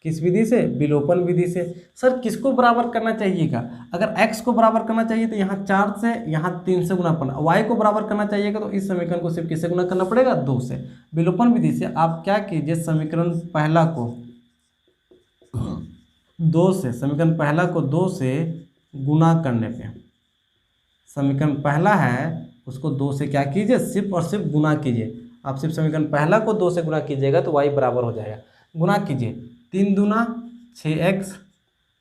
A: किस विधि से, विलोपन विधि से। सर किसको बराबर करना चाहिएगा, अगर x को बराबर करना चाहिए तो यहाँ 4 से, यहाँ 3 से गुना पड़ना, y को बराबर करना चाहिएगा तो इस समीकरण को सिर्फ किससे गुना करना पड़ेगा, 2 से। विलोपन विधि से आप क्या कीजिए, समीकरण पहला को 2 से, समीकरण पहला को 2 से गुना करने पे, समीकरण पहला है उसको 2 से क्या कीजिए, सिर्फ और सिर्फ गुना कीजिए। आप सिर्फ समीकरण पहला को 2 से गुना कीजिएगा तो y बराबर हो जाएगा। गुना कीजिए, 3 दूना 6x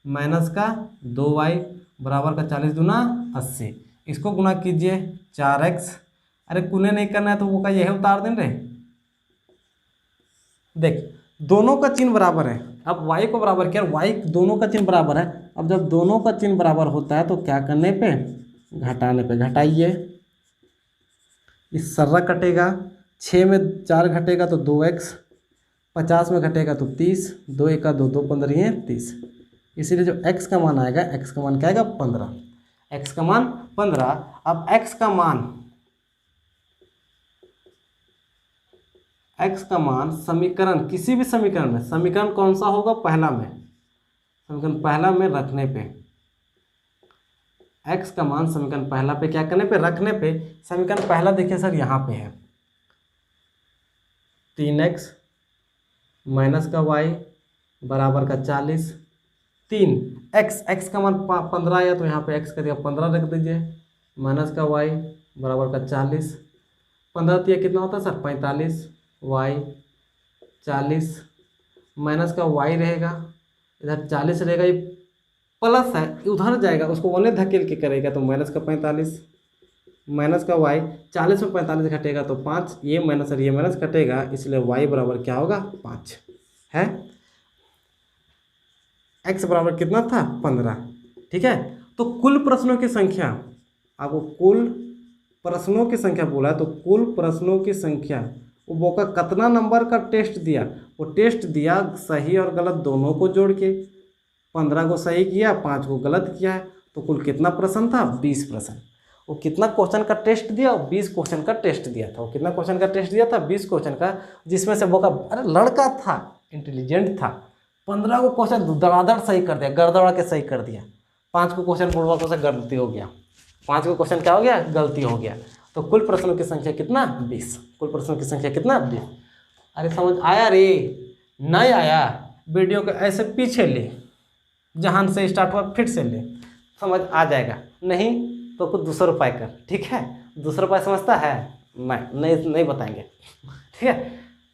A: माइनस का 2y बराबर का 40 दूना 80, इसको गुना कीजिए 4x, अरे गुने नहीं करना है तो वो का यही उतार दें रे। देख दोनों का चिन्ह बराबर है, अब y को बराबर किया, y दोनों का चिन्ह बराबर है। अब जब दोनों का चिन्ह बराबर होता है तो क्या करने पे, घटाने पे। घटाइए, इस सर्रा कटेगा, 6 में 4 घटेगा तो 2x, 50 में घटेगा तो 30, 2 एका 2, 2 15 30, इसीलिए जो x का मान आएगा, x का मान क्या आएगा, 15, x का मान 15। अब x का मान समीकरण, किसी भी समीकरण में, समीकरण कौन सा होगा, पहला में, समीकरण पहला में रखने पे x का मान समीकरण पहला पे क्या करने पे रखने पे, समीकरण पहला देखिए सर यहाँ पे है 3x माइनस का y बराबर का 40, 3x का मान 15 आया तो यहाँ पे x का दिया 15 रख दीजिए, माइनस का y बराबर का 40, 15 दिया कितना होता है सर 45, y 40 माइनस का y रहेगा, इधर 40 रहेगा, ये प्लस है उधर जाएगा, उसको ओने धकेल के करेगा तो माइनस का 45, माइनस का y 40 में 45 घटेगा तो 5, ये माइनस घटेगा, इसलिए y बराबर क्या होगा 5 है। x बराबर कितना था 15, ठीक है। तो कुल प्रश्नों की संख्या, आपको कुल प्रश्नों की संख्या बोला है तो कुल प्रश्नों की संख्या, वो बोका कितना नंबर का टेस्ट दिया, वो टेस्ट दिया सही और गलत दोनों को जोड़ के, 15 को सही किया 5 को गलत किया है, तो कुल कितना प्रश्न था 20 प्रश्न। वो कितना क्वेश्चन का टेस्ट दिया, 20 क्वेश्चन का टेस्ट दिया था। वो कितना क्वेश्चन का टेस्ट दिया था 20 क्वेश्चन का, जिसमें से बोका अरे लड़का था, इंटेलिजेंट था, 15 को क्वेश्चन दड़ादड़ सही कर दिया, गड़दड़ा के सही कर दिया, 5 को क्वेश्चन पूर्वक से गलती हो गया, 5 को क्वेश्चन क्या हो गया गलती हो गया। तो कुल प्रश्नों की संख्या कितना 20, कुल प्रश्नों की संख्या कितना 20। अरे समझ आया रे, नहीं आया वीडियो को ऐसे पीछे ले, जहाँ से स्टार्ट हुआ फिर से ले, समझ आ जाएगा, नहीं तो कुछ दूसरा उपाय कर, ठीक है। दूसरा उपाय समझता है नहीं बताएंगे, ठीक है।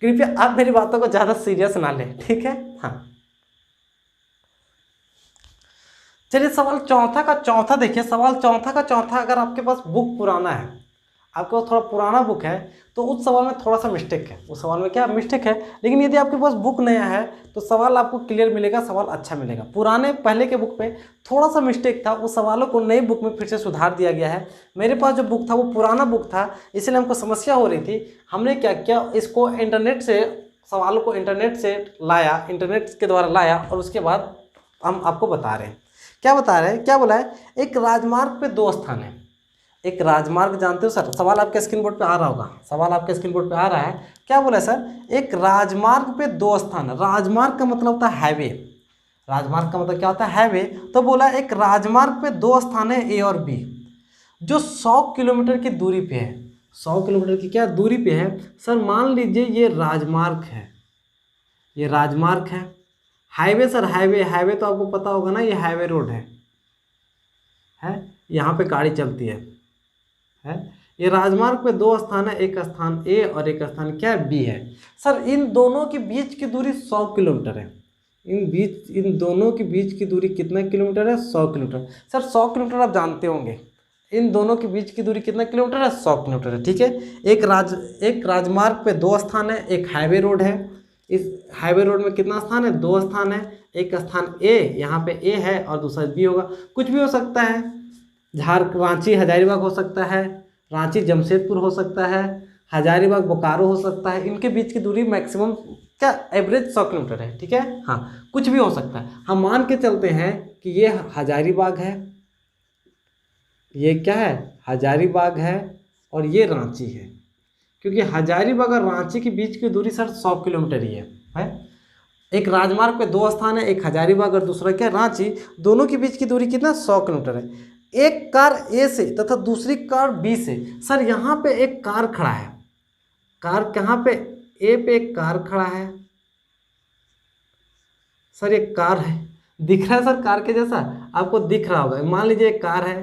A: कृपया आप मेरी बातों को ज़्यादा सीरियस ना लें, ठीक है। हाँ चलिए सवाल चौथा का चौथा देखिए, सवाल चौथा का चौथा, अगर आपके पास बुक पुराना है, आपके पास थोड़ा पुराना बुक है तो उस सवाल में थोड़ा सा मिस्टेक है, उस सवाल में क्या मिस्टेक है। लेकिन यदि आपके पास बुक नया है तो सवाल आपको क्लियर मिलेगा, सवाल अच्छा मिलेगा। पुराने पहले के बुक पे थोड़ा सा मिस्टेक था, उस सवालों को नई बुक में फिर से सुधार दिया गया है। मेरे पास जो बुक था वो पुराना बुक था, इसलिए हमको समस्या हो रही थी। हमने क्या किया, इसको इंटरनेट से, सवालों को इंटरनेट से लाया, इंटरनेट के द्वारा लाया, और उसके बाद हम आपको बता रहे हैं। क्या बता रहे हैं, क्या बोला है, एक राजमार्ग पे 2 स्थान है। एक राजमार्ग जानते हो सर, सवाल आपके स्क्रीन बोर्ड पे आ रहा होगा, सवाल आपके स्क्रीन बोर्ड पे आ रहा है। क्या बोला है सर, एक राजमार्ग पे 2 स्थान है। राजमार्ग का मतलब होता है हाईवे, राजमार्ग का मतलब क्या होता है हाईवे। तो बोला एक राजमार्ग पे 2 स्थान है ए और बी, जो 100 किलोमीटर की दूरी पे है। 100 किलोमीटर की क्या दूरी पे है सर, मान लीजिए ये राजमार्ग है, ये राजमार्ग है। हाईवे सर, हाईवे तो आपको पता होगा ना, ये हाईवे रोड है, यहाँ पे गाड़ी चलती है। ये राजमार्ग पे 2 स्थान है, एक स्थान ए और एक स्थान क्या है बी है। सर इन दोनों के बीच की दूरी 100 किलोमीटर है। इन दोनों के बीच की दूरी कितना किलोमीटर है 100 किलोमीटर। सर 100 किलोमीटर आप जानते होंगे, इन दोनों के बीच की दूरी कितना किलोमीटर है 100 किलोमीटर है, ठीक है। एक राजमार्ग पे 2 स्थान है, एक हाईवे रोड है। इस हाईवे रोड में कितना स्थान है 2 स्थान है, एक स्थान ए, यहाँ पे ए है और दूसरा बी होगा। कुछ भी हो सकता है, रांची हजारीबाग हो सकता है, रांची जमशेदपुर हो सकता है, हजारीबाग बोकारो हो सकता है। इनके बीच की दूरी मैक्सिमम क्या एवरेज 100 किलोमीटर है, ठीक है। हाँ कुछ भी हो सकता है, हम मान के चलते हैं कि ये हजारीबाग है, ये क्या है हजारीबाग है, और ये रांची है, क्योंकि हजारीबाग और रांची के बीच की दूरी सर 100 किलोमीटर ही है। एक राजमार्ग पे 2 स्थान है, एक हजारीबाग और दूसरा क्या रांची, दोनों के बीच की दूरी कितना 100 किलोमीटर है। एक कार ए से तथा दूसरी कार बी से, सर यहाँ पे एक कार खड़ा है, कार कहाँ पे ए पे एक कार खड़ा है, सर एक कार है, दिख रहा है सर कार के जैसा, आपको दिख रहा होगा। मान लीजिए एक कार है,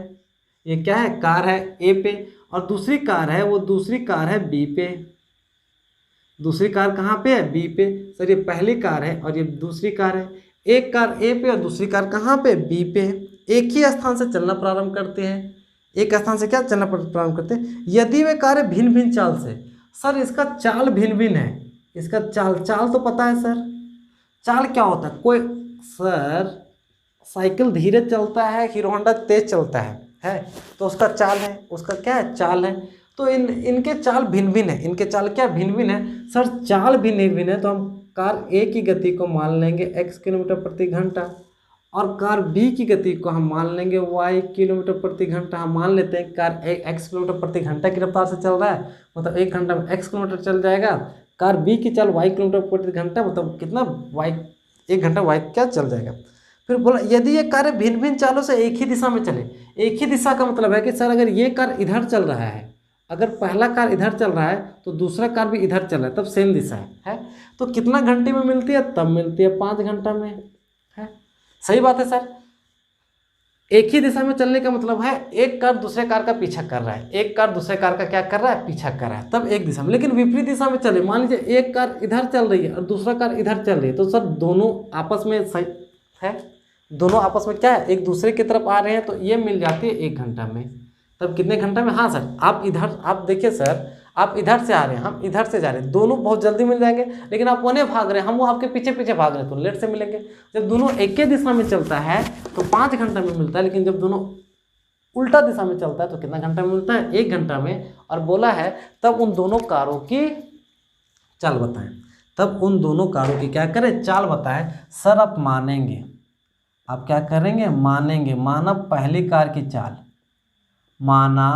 A: ये क्या है कार है ए पे, और दूसरी कार है, वो दूसरी कार है बी पे। दूसरी कार कहाँ पे है बी पे। सर ये पहली कार है और ये दूसरी कार है, एक कार ए पे और दूसरी कार कहाँ पे बी पे। एक ही स्थान से चलना प्रारंभ करते हैं, एक स्थान से क्या चलना प्रारंभ करते हैं। यदि वे कार्य भिन्न भिन्न चाल से, सर इसका चाल भिन्न भिन्न है, इसका चाल तो पता है सर, चाल क्या होता है। कोई सर साइकिल धीरे चलता है, हीरो होंडा तेज चलता है तो उसका चाल है, उसका क्या है चाल है। तो इनके चाल भिन्न भिन्न है, इनके चाल क्या भिन्न भिन्न है सर, चाल भी भिन्न भिन्न है। तो हम कार ए की गति को मान लेंगे x किलोमीटर प्रति घंटा, और कार बी की गति को हम मान लेंगे y किलोमीटर प्रति घंटा। हम मान लेते हैं कार x किलोमीटर प्रति घंटा की रफ्तार से चल रहा है, मतलब 1 घंटा में x किलोमीटर चल जाएगा। कार बी की चाल y किलोमीटर प्रति घंटा, मतलब कितना y 1 घंटा y क्या चल जाएगा। फिर बोला यदि ये कार्य भिन्न भिन्न चालों से एक ही दिशा में चले, एक ही दिशा का मतलब है कि सर अगर ये कार इधर चल रहा है, अगर पहला कार इधर चल रहा है तो दूसरा कार भी इधर चल रहा है, तब सेम दिशा है। तो कितना घंटे में मिलती है? तब मिलती है 5 घंटा में, है। सही बात है सर। एक ही दिशा में चलने का मतलब है एक कार दूसरे कार का पीछा कर रहा है, एक कार दूसरे कार का क्या कर रहा है? पीछा कर रहा है, तब एक दिशा में। लेकिन विपरीत दिशा में चले, मान लीजिए एक कार इधर चल रही है और दूसरा कार इधर चल रही है, तो सर दोनों आपस में सही है, दोनों आपस में क्या है? एक दूसरे की तरफ आ रहे हैं, तो ये मिल जाती है 1 घंटा में। तब कितने घंटा में? हाँ सर, आप इधर, आप देखिए सर, आप इधर से आ रहे हैं, हम इधर से जा रहे हैं, दोनों बहुत जल्दी मिल जाएंगे। लेकिन आप उन्हें भाग रहे हैं, हम वो आपके पीछे पीछे भाग रहे हैं, तो लेट से मिलेंगे। जब दोनों एक ही दिशा में चलता है तो 5 घंटा में मिलता है, लेकिन जब दोनों उल्टा दिशा में चलता है तो कितना घंटा में मिलता है? 1 घंटा में। और बोला है तब उन दोनों कारों की चाल बताएं, तब उन दोनों कारों की क्या करें? चाल बताएं। सर आप मानेंगे, आप क्या करेंगे? मानेंगे। माना पहली कार की चाल, माना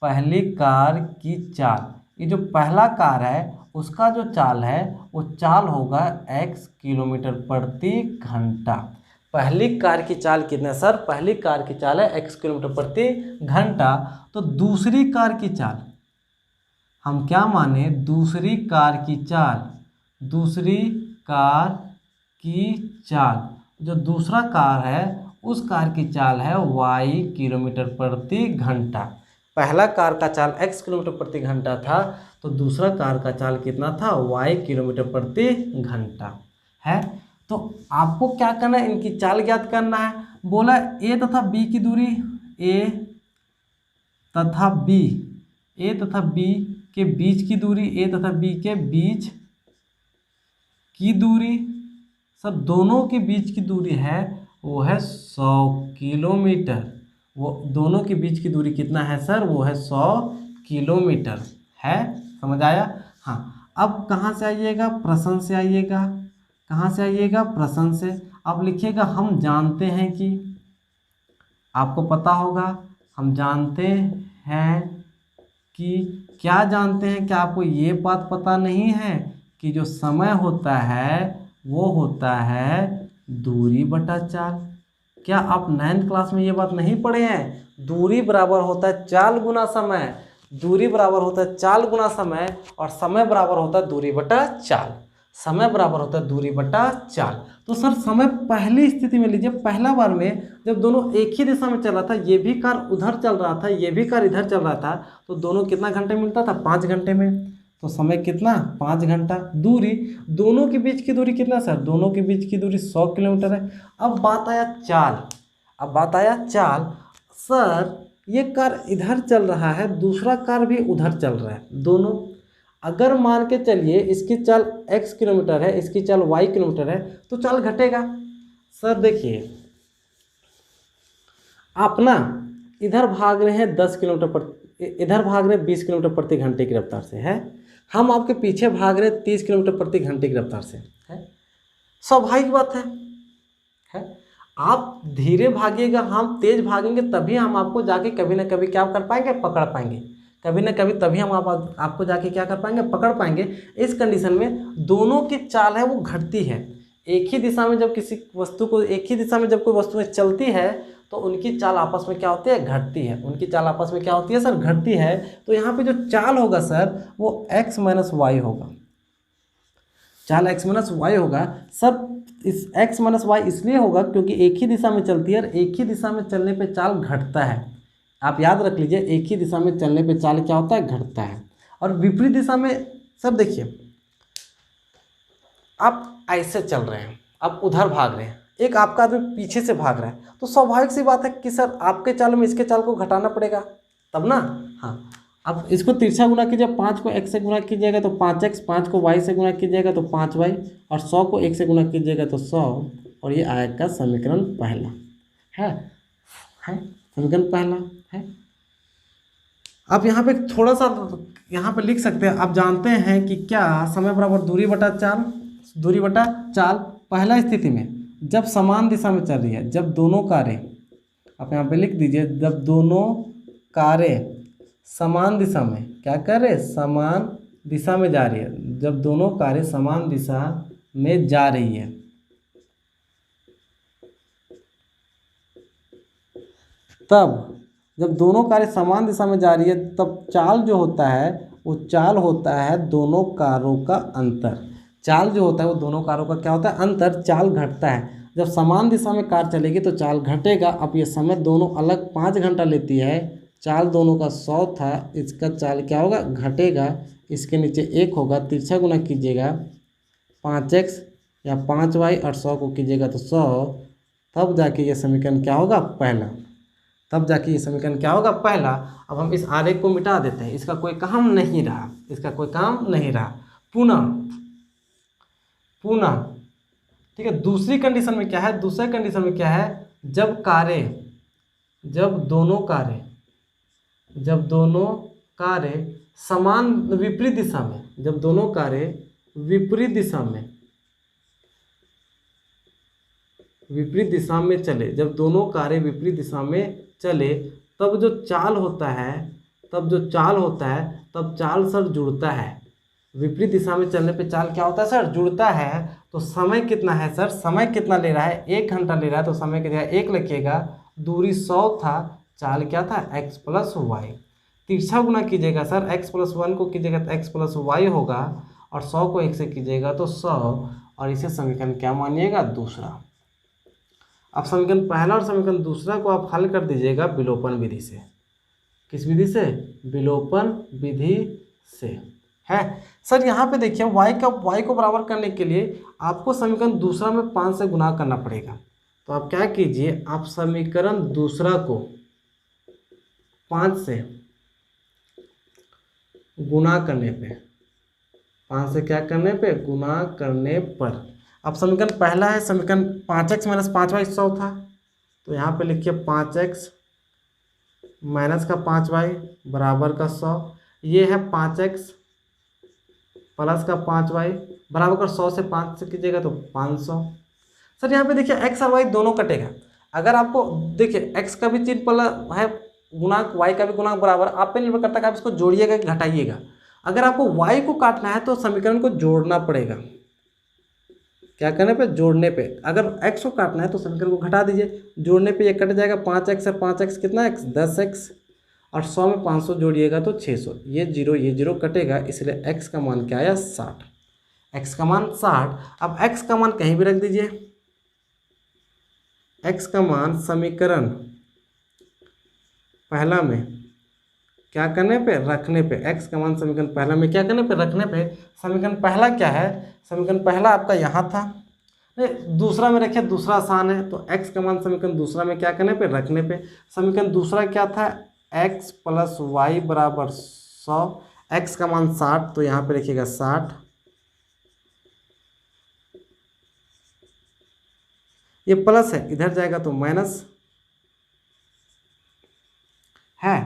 A: पहली कार की चाल। ये जो पहला कार है उसका जो चाल है वो चाल होगा x किलोमीटर प्रति घंटा। पहली कार की चाल कितना है सर? पहली कार की चाल है x किलोमीटर प्रति घंटा। तो दूसरी कार की चाल हम क्या माने? दूसरी कार की चाल, दूसरी कार की चाल, जो दूसरा कार है उस कार की चाल है y किलोमीटर प्रति घंटा। पहला कार का चाल x किलोमीटर प्रति घंटा था, तो दूसरा कार का चाल कितना था? y किलोमीटर प्रति घंटा, है। तो आपको क्या करना है? इनकी चाल ज्ञात करना है। बोला a तथा b की दूरी, a तथा b के बीच की दूरी, a तथा b के बीच की दूरी, सब दोनों के बीच की दूरी है वो है 100 किलोमीटर। वो दोनों के बीच की दूरी कितना है सर? वो है 100 किलोमीटर, है। समझ आया? हाँ। अब कहाँ से आइएगा? प्रश्न से आइएगा। कहाँ से आइएगा? प्रश्न से। अब लिखिएगा हम जानते हैं कि, आपको पता होगा, हम जानते हैं कि, क्या जानते हैं? क्या आपको ये बात पता नहीं है कि जो समय होता है वो होता है दूरी बटा चाल? क्या आप 9th क्लास में ये बात नहीं पढ़े हैं? दूरी बराबर होता है चाल गुना समय, दूरी बराबर होता है चाल गुना समय, और समय बराबर होता है दूरी बटा चाल। समय बराबर होता है दूरी बटा चाल। तो सर समय पहली स्थिति में लीजिए, पहला बार में जब दोनों एक ही दिशा में चल रहा था, ये भी कार उधर चल रहा था, ये भी कार इधर चल रहा था, तो दोनों कितना घंटे मिलता था? 5 घंटे में। तो समय कितना? 5 घंटा। दूरी, दोनों के बीच की दूरी कितना सर? दोनों के बीच की दूरी 100 किलोमीटर है। अब बात आया चाल, अब बात आया चाल। सर ये कार इधर चल रहा है, दूसरा कार भी उधर चल रहा है, दोनों, अगर मान के चलिए इसकी चाल x किलोमीटर है, इसकी चाल y किलोमीटर है, तो चाल घटेगा। सर देखिए, आप ना इधर भाग रहे हैं 10 किलोमीटर पर, इधर भाग रहे हैं 20 किलोमीटर प्रति घंटे की रफ्तार से, है। हम आपके पीछे भाग रहे हैं 30 किलोमीटर प्रति घंटे की रफ्तार से, है। स्वाभाविक बात है। आप धीरे भागिएगा, हम तेज भागेंगे, तभी हम आपको जाके कभी ना कभी क्या कर पाएंगे? पकड़ पाएंगे। कभी ना कभी तभी हम आपको जाके क्या कर पाएंगे? पकड़ पाएंगे। इस कंडीशन में दोनों की चाल है वो घटती है। एक ही दिशा में जब किसी वस्तु को, एक ही दिशा में जब कोई वस्तु चलती है तो उनकी चाल आपस में क्या होती है? घटती है। उनकी चाल आपस में क्या होती है सर? घटती है। तो यहाँ पे जो चाल होगा सर वो x माइनस वाई होगा, चाल x माइनस वाई होगा। सर इस x माइनस वाई इसलिए होगा क्योंकि एक ही दिशा में चलती है, और एक ही दिशा में चलने पे चाल घटता है। आप याद रख लीजिए, एक ही दिशा में चलने पे चाल क्या होता है? घटता है। और विपरीत दिशा में सर देखिए, आप ऐसे चल रहे हैं, आप उधर भाग रहे हैं, एक आपका आदमी पीछे से भाग रहा है, तो स्वाभाविक सी बात है कि सर आपके चाल में इसके चाल को घटाना पड़ेगा, तब ना। हाँ, अब इसको तिरछा गुना कीजिए, 5 को x से गुना कीजिएगा तो 5x, 5 को y से गुना कीजिएगा तो 5y, और 100 को 1 से गुना कीजिएगा तो 100, और ये आएगा समीकरण पहला, है समीकरण पहला, है। आप यहाँ पे थोड़ा सा यहाँ पे लिख सकते हैं, आप जानते हैं कि क्या समय बराबर दूरी बटा चाल, दूरी बटा चाल। पहला स्थिति में जब समान दिशा में चल रही है, जब दोनों कारें, आप यहाँ पे लिख दीजिए, जब दोनों कारें समान दिशा में क्या कर रहे? समान दिशा में जा रही है। जब दोनों कारें समान दिशा में जा रही है, तब जब दोनों कार्य समान दिशा में जा रही है तब चाल जो होता है वो चाल होता है दोनों कारों का अंतर। चाल जो होता है वो दोनों कारों का क्या होता है, अंतर। चाल घटता है जब समान दिशा में कार चलेगी तो चाल घटेगा। अब ये समय दोनों अलग 5 घंटा लेती है, चाल दोनों का 100 था, इसका चाल क्या होगा, घटेगा। इसके नीचे 1 होगा, तिरछा गुना कीजिएगा 5x या 5y और 100 को कीजिएगा तो 100, तब जाके ये समीकरण क्या होगा, पहला। तब जाके ये समीकरण क्या होगा, पहला। अब हम इस आरेख को मिटा देते हैं, इसका कोई काम नहीं रहा, इसका कोई काम नहीं रहा। पुनः ठीक है, दूसरी कंडीशन में क्या है, दूसरे कंडीशन में क्या है, जब दोनों कार्य समान विपरीत दिशा में, जब दोनों कार्य विपरीत दिशा में चले, जब दोनों कार्य विपरीत दिशा में चले तब जो चाल होता है तब चाल सर जुड़ता है। विपरीत दिशा में चलने पे चाल क्या होता है सर, जुड़ता है। तो समय कितना है सर, समय कितना ले रहा है, 1 घंटा ले रहा है, तो समय की जगह 1 लिखिएगा। दूरी 100 था, चाल क्या था, x प्लस वाई। तिरछा गुना कीजिएगा सर, x प्लस 1 को कीजिएगा तो x प्लस वाई होगा, और 100 को 1 से कीजिएगा तो 100, और इसे समीकरण क्या मानिएगा, दूसरा। अब समीकरण पहला और समीकरण दूसरा को आप हल कर दीजिएगा विलोपन विधि से। किस विधि से, विलोपन विधि से है सर। यहाँ पे देखिए y को बराबर करने के लिए आपको समीकरण दूसरा में 5 से गुना करना पड़ेगा। तो आप क्या कीजिए, आप समीकरण दूसरा को 5 से गुना करने पे, 5 से क्या करने पे, गुना करने पर। अब समीकरण पहला है, समीकरण 5x माइनस 5y 100 था, तो यहाँ पे लिखिए 5x माइनस का 5y बराबर का 100। ये है 5x प्लस का 5y बराबर का 100 से 5 से कीजिएगा तो 500। सर यहाँ पे देखिए x और y दोनों कटेगा। अगर आपको देखिए x का भी चिन्ह प्लस है गुणांक, y का भी गुणांक बराबर, आप पे निर्भर करता है कि आप इसको जोड़िएगा कि घटाइएगा। अगर आपको y को काटना है तो समीकरण को जोड़ना पड़ेगा। क्या करने पे, जोड़ने पे। अगर x को काटना है तो समीकरण को घटा दीजिए, जोड़ने पे ये कट जाएगा। 5x और 5x कितना x, 10x, और 100 में 500 जोड़िएगा तो 600। ये जीरो कटेगा, इसलिए x का मान क्या आया, 60। x का मान 60। अब x का मान कहीं भी रख दीजिए। x का मान समीकरण पहला में क्या करने पे, रखने पे। x का मान समीकरण पहला में क्या करने पे, रखने पे। समीकरण पहला क्या है, समीकरण पहला आपका यहाँ था, नहीं दूसरा में रखिए, दूसरा आसान है। तो x का मान समीकरण दूसरा में क्या करने पे, रखने पे। समीकरण दूसरा क्या था, x प्लस वाई बराबर 100, x का मान 60, तो यहाँ पे लिखिएगा 60। ये प्लस है, इधर जाएगा तो माइनस है।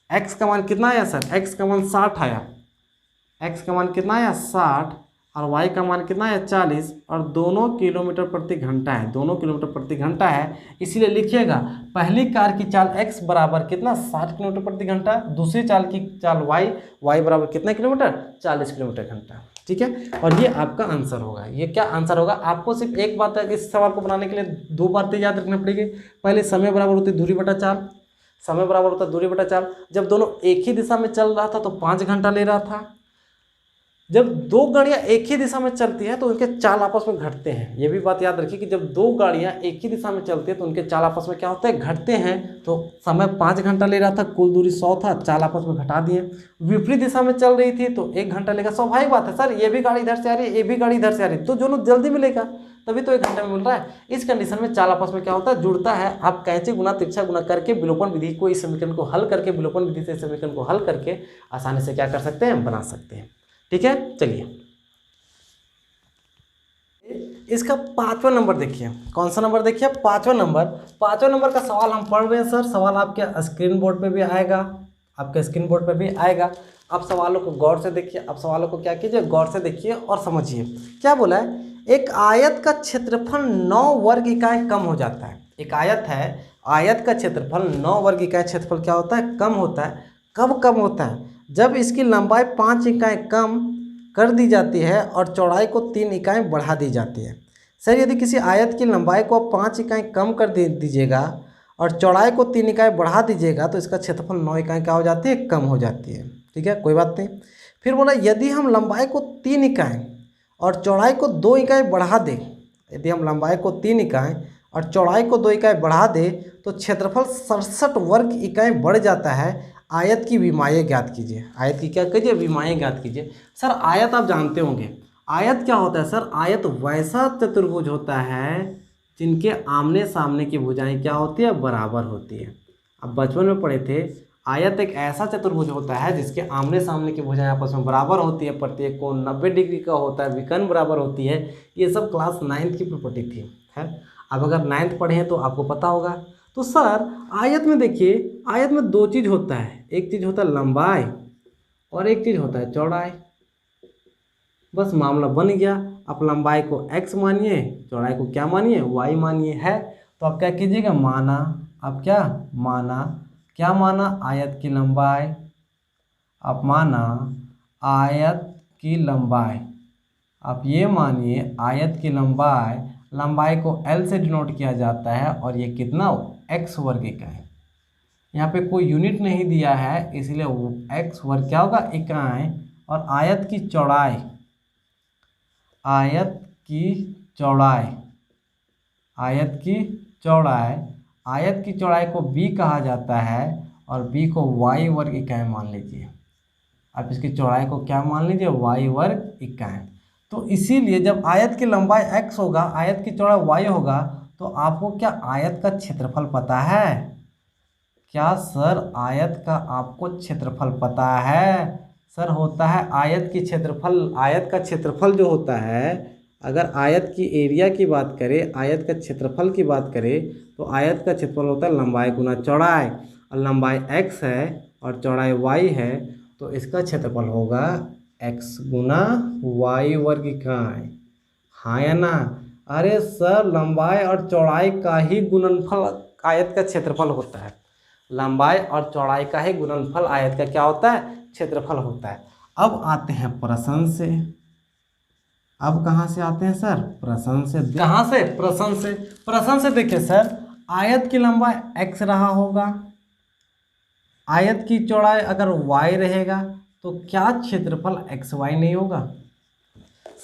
A: x का मान कितना आया सर, x का मान 60 आया, x का मान कितना आया, 60, और y का मान कितना है, 40, और दोनों किलोमीटर प्रति घंटा है, दोनों किलोमीटर प्रति घंटा है। इसीलिए लिखिएगा पहली कार की चाल x बराबर कितना, 60 किलोमीटर प्रति घंटा, दूसरी चाल की चाल y बराबर कितने किलोमीटर, 40 किलोमीटर घंटा। ठीक है, और ये आपका आंसर होगा। ये क्या आंसर होगा, आपको सिर्फ एक बात है, इस सवाल को बनाने के लिए 2 बातें याद रखनी पड़ेगी। पहले समय बराबर होती दूरी बटा चाल, समय बराबर होता दूरी बटा चाल। जब दोनों एक ही दिशा में चल रहा था तो 5 घंटा ले रहा था। जब 2 गाड़ियां एक ही दिशा में चलती हैं तो उनके चाल आपस में घटते हैं। ये भी बात याद रखिए कि जब 2 गाड़ियां एक ही दिशा में चलती हैं तो उनके चाल आपस में क्या होते हैं, घटते हैं। तो समय 5 घंटा ले रहा था, कुल दूरी 100 था, चाल आपस में घटा दिए। विपरीत दिशा में चल रही थी तो 1 घंटा लेगा। स्वाभाविक बात है सर, ये भी गाड़ी इधर से आ रही है, ये भी गाड़ी इधर से आ रही है, तो दोनों जल्दी मिलेगा, तभी तो 1 घंटे में मिल रहा है। इस कंडीशन में चाल आपस में क्या होता है, जुड़ता है। आप कैंची गुना तिरछा गुना करके विलोपन विधि को, इस समीकरण को हल करके, विलोपन विधि से समीकरण को हल करके आसानी से क्या कर सकते हैं, बना सकते हैं। ठीक है, चलिए इसका 5वां नंबर देखिए। कौन सा नंबर देखिए, 5वां नंबर। 5वां नंबर का सवाल हम पढ़ रहे हैं सर। सवाल आपके स्क्रीन बोर्ड पे भी आएगा, आपके स्क्रीन बोर्ड पे भी आएगा। आप सवालों को गौर से देखिए, आप सवालों को क्या कीजिए, गौर से देखिए और समझिए। क्या बोला है, एक आयत का क्षेत्रफल 9 वर्ग इकाई कम हो जाता है। एक आयत है, आयत का क्षेत्रफल 9 वर्ग इकाई क्षेत्रफल क्या होता है, कम होता है। कब कम होता है, जब इसकी लंबाई 5 इकाई कम कर दी जाती है और चौड़ाई को 3 इकाई बढ़ा दी जाती है। सर यदि किसी आयत की लंबाई को 5 इकाई कम कर दीजिएगा और चौड़ाई को 3 इकाई बढ़ा दीजिएगा तो इसका क्षेत्रफल 9 इकाई क्या हो जाती है, कम हो जाती है। ठीक है, कोई बात नहीं। फिर बोला यदि हम लंबाई को 3 इकाई और चौड़ाई को 2 इकाई बढ़ा दें, यदि हम लंबाई को 3 इकाई और चौड़ाई को 2 इकाई बढ़ा दें तो क्षेत्रफल 67 वर्ग इकाई बढ़ जाता है। आयत की विमाएँ ज्ञात कीजिए। आयत की क्या कीजिए, विमाएँ ज्ञात कीजिए। सर आयत आप जानते होंगे, आयत क्या होता है सर, आयत वैसा चतुर्भुज होता है जिनके आमने सामने की भुजाएं क्या होती है, बराबर होती है। अब बचपन में पढ़े थे, आयत एक ऐसा चतुर्भुज होता है जिसके आमने सामने की भुजाएं आपस में बराबर होती है, प्रत्येक कोण 90 डिग्री का होता है, विकर्ण बराबर होती है। ये सब क्लास 9th की प्रॉपर्टी थी है। अब अगर 9th पढ़े हैं तो आपको पता होगा। तो सर आयत में देखिए, आयत में 2 चीज़ होता है, एक चीज़ होता है लंबाई और एक चीज़ होता है चौड़ाई। बस मामला बन गया। आप लंबाई को x मानिए, चौड़ाई को क्या मानिए, y मानिए है। तो आप क्या कीजिएगा, माना, आप क्या माना आयत की लंबाई, आप माना आयत की लंबाई, आप ये मानिए आयत की लंबाई, लंबाई को L से डिनोट किया जाता है और ये कितना, x वर्ग इकाई। यहाँ पे कोई यूनिट नहीं दिया है इसलिए x वर्ग क्या होगा, इकाई। और आयत की चौड़ाई, आयत की चौड़ाई, आयत की चौड़ाई, आयत की चौड़ाई को b कहा जाता है और b को y वर्ग इकाई मान लीजिए। आप इसकी चौड़ाई को क्या मान लीजिए, y वर्ग इकाई। तो इसीलिए जब आयत की लंबाई x होगा, आयत की चौड़ाई y होगा, तो आपको क्या आयत का क्षेत्रफल पता है? क्या सर आयत का आपको क्षेत्रफल पता है? सर होता है आयत की क्षेत्रफल, आयत का क्षेत्रफल जो होता है, अगर आयत की एरिया की बात करें, आयत का क्षेत्रफल की बात करें, तो आयत का क्षेत्रफल होता है लंबाई गुना चौड़ाई। और लंबाई x है और चौड़ाई y है, तो इसका क्षेत्रफल होगा x गुना y वर्ग इकाई। हाँ या ना? अरे सर लंबाई और चौड़ाई का ही गुणनफल आयत का क्षेत्रफल होता है। लंबाई और चौड़ाई का ही गुणनफल आयत का क्या होता है, क्षेत्रफल होता है। अब आते हैं प्रश्न से। अब कहाँ से आते हैं सर, प्रश्न से। कहाँ से, प्रश्न से। प्रश्न से देखिए सर, आयत की लंबाई x रहा होगा, आयत की चौड़ाई अगर y रहेगा, तो क्या क्षेत्रफल xy नहीं होगा?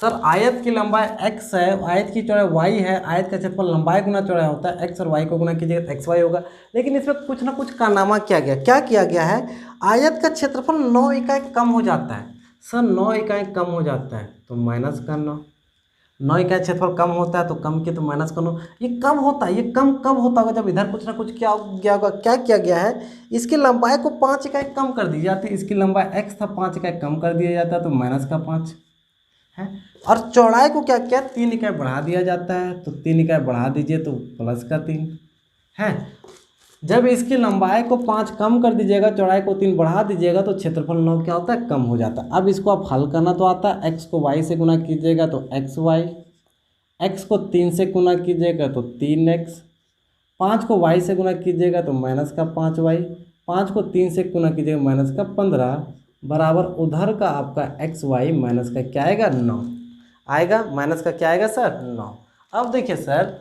A: सर आयत की लंबाई x है, आयत की चौड़ाई y है, आयत का क्षेत्रफल लंबाई गुना चौड़ाई होता है, x और y को गुना कीजिएगा तो xy होगा। लेकिन इसमें कुछ ना कुछ कारनामा किया गया। क्या किया गया है, आयत का क्षेत्रफल 9 इकाई कम हो जाता है। सर 9 इकाई कम हो जाता है तो माइनस का 9 इकाई क्षेत्रफल कम होता है तो कम के तो माइनस का 9। ये कम होता है, ये कम कब होता होगा, जब इधर कुछ ना कुछ क्या गया होगा। क्या किया गया है, इसकी लंबाई को 5 इकाई कम कर दी जाती है। इसकी लंबाई x था, 5 इकाई कम कर दिया जाता है तो माइनस का 5 है। और चौड़ाई को क्या किया, 3 इकाई बढ़ा दिया जाता है, तो 3 इकाई बढ़ा दीजिए तो प्लस का 3 है। जब इसकी लंबाई को 5 कम कर दीजिएगा, चौड़ाई को 3 बढ़ा दीजिएगा, तो क्षेत्रफल 9 क्या होता है, कम हो जाता है। अब इसको आप हल करना तो आता है, x को y से गुना कीजिएगा तो xy, x को 3 से गुना कीजिएगा तो 3x, 5 को y से गुना कीजिएगा तो माइनस का 5y, 5 को 3 से गुना कीजिएगा माइनस का 15, बराबर उधर का आपका xy माइनस का क्या आएगा, 9 आएगा। माइनस का क्या आएगा सर, 9। अब देखिए सर,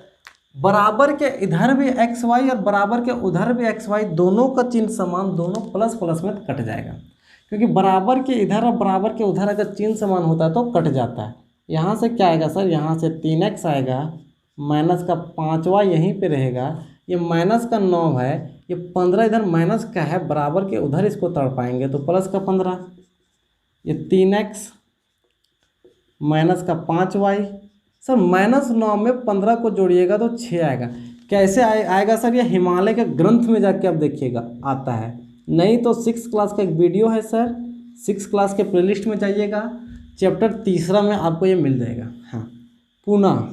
A: बराबर के इधर भी xy और बराबर के उधर भी xy, दोनों का चिन्ह समान, दोनों प्लस प्लस में कट जाएगा। क्योंकि बराबर के इधर और बराबर के उधर अगर चिन्ह समान होता है तो कट जाता है। यहाँ से क्या आएगा सर, यहाँ से 3x आएगा, माइनस का 5y यहीं पे रहेगा, ये माइनस का 9 है, ये 15 इधर माइनस का है, बराबर के उधर इसको तड़ पाएंगे तो प्लस का 15, ये 3x माइनस का 5y। सर -9 में 15 को जोड़िएगा तो 6 आएगा। कैसे आएगा सर, ये हिमालय के ग्रंथ में जाके आप देखिएगा आता है, नहीं तो 6th क्लास का एक वीडियो है सर, 6th क्लास के प्लेलिस्ट में जाइएगा, चैप्टर 3 में आपको ये मिल जाएगा। हाँ पुनः,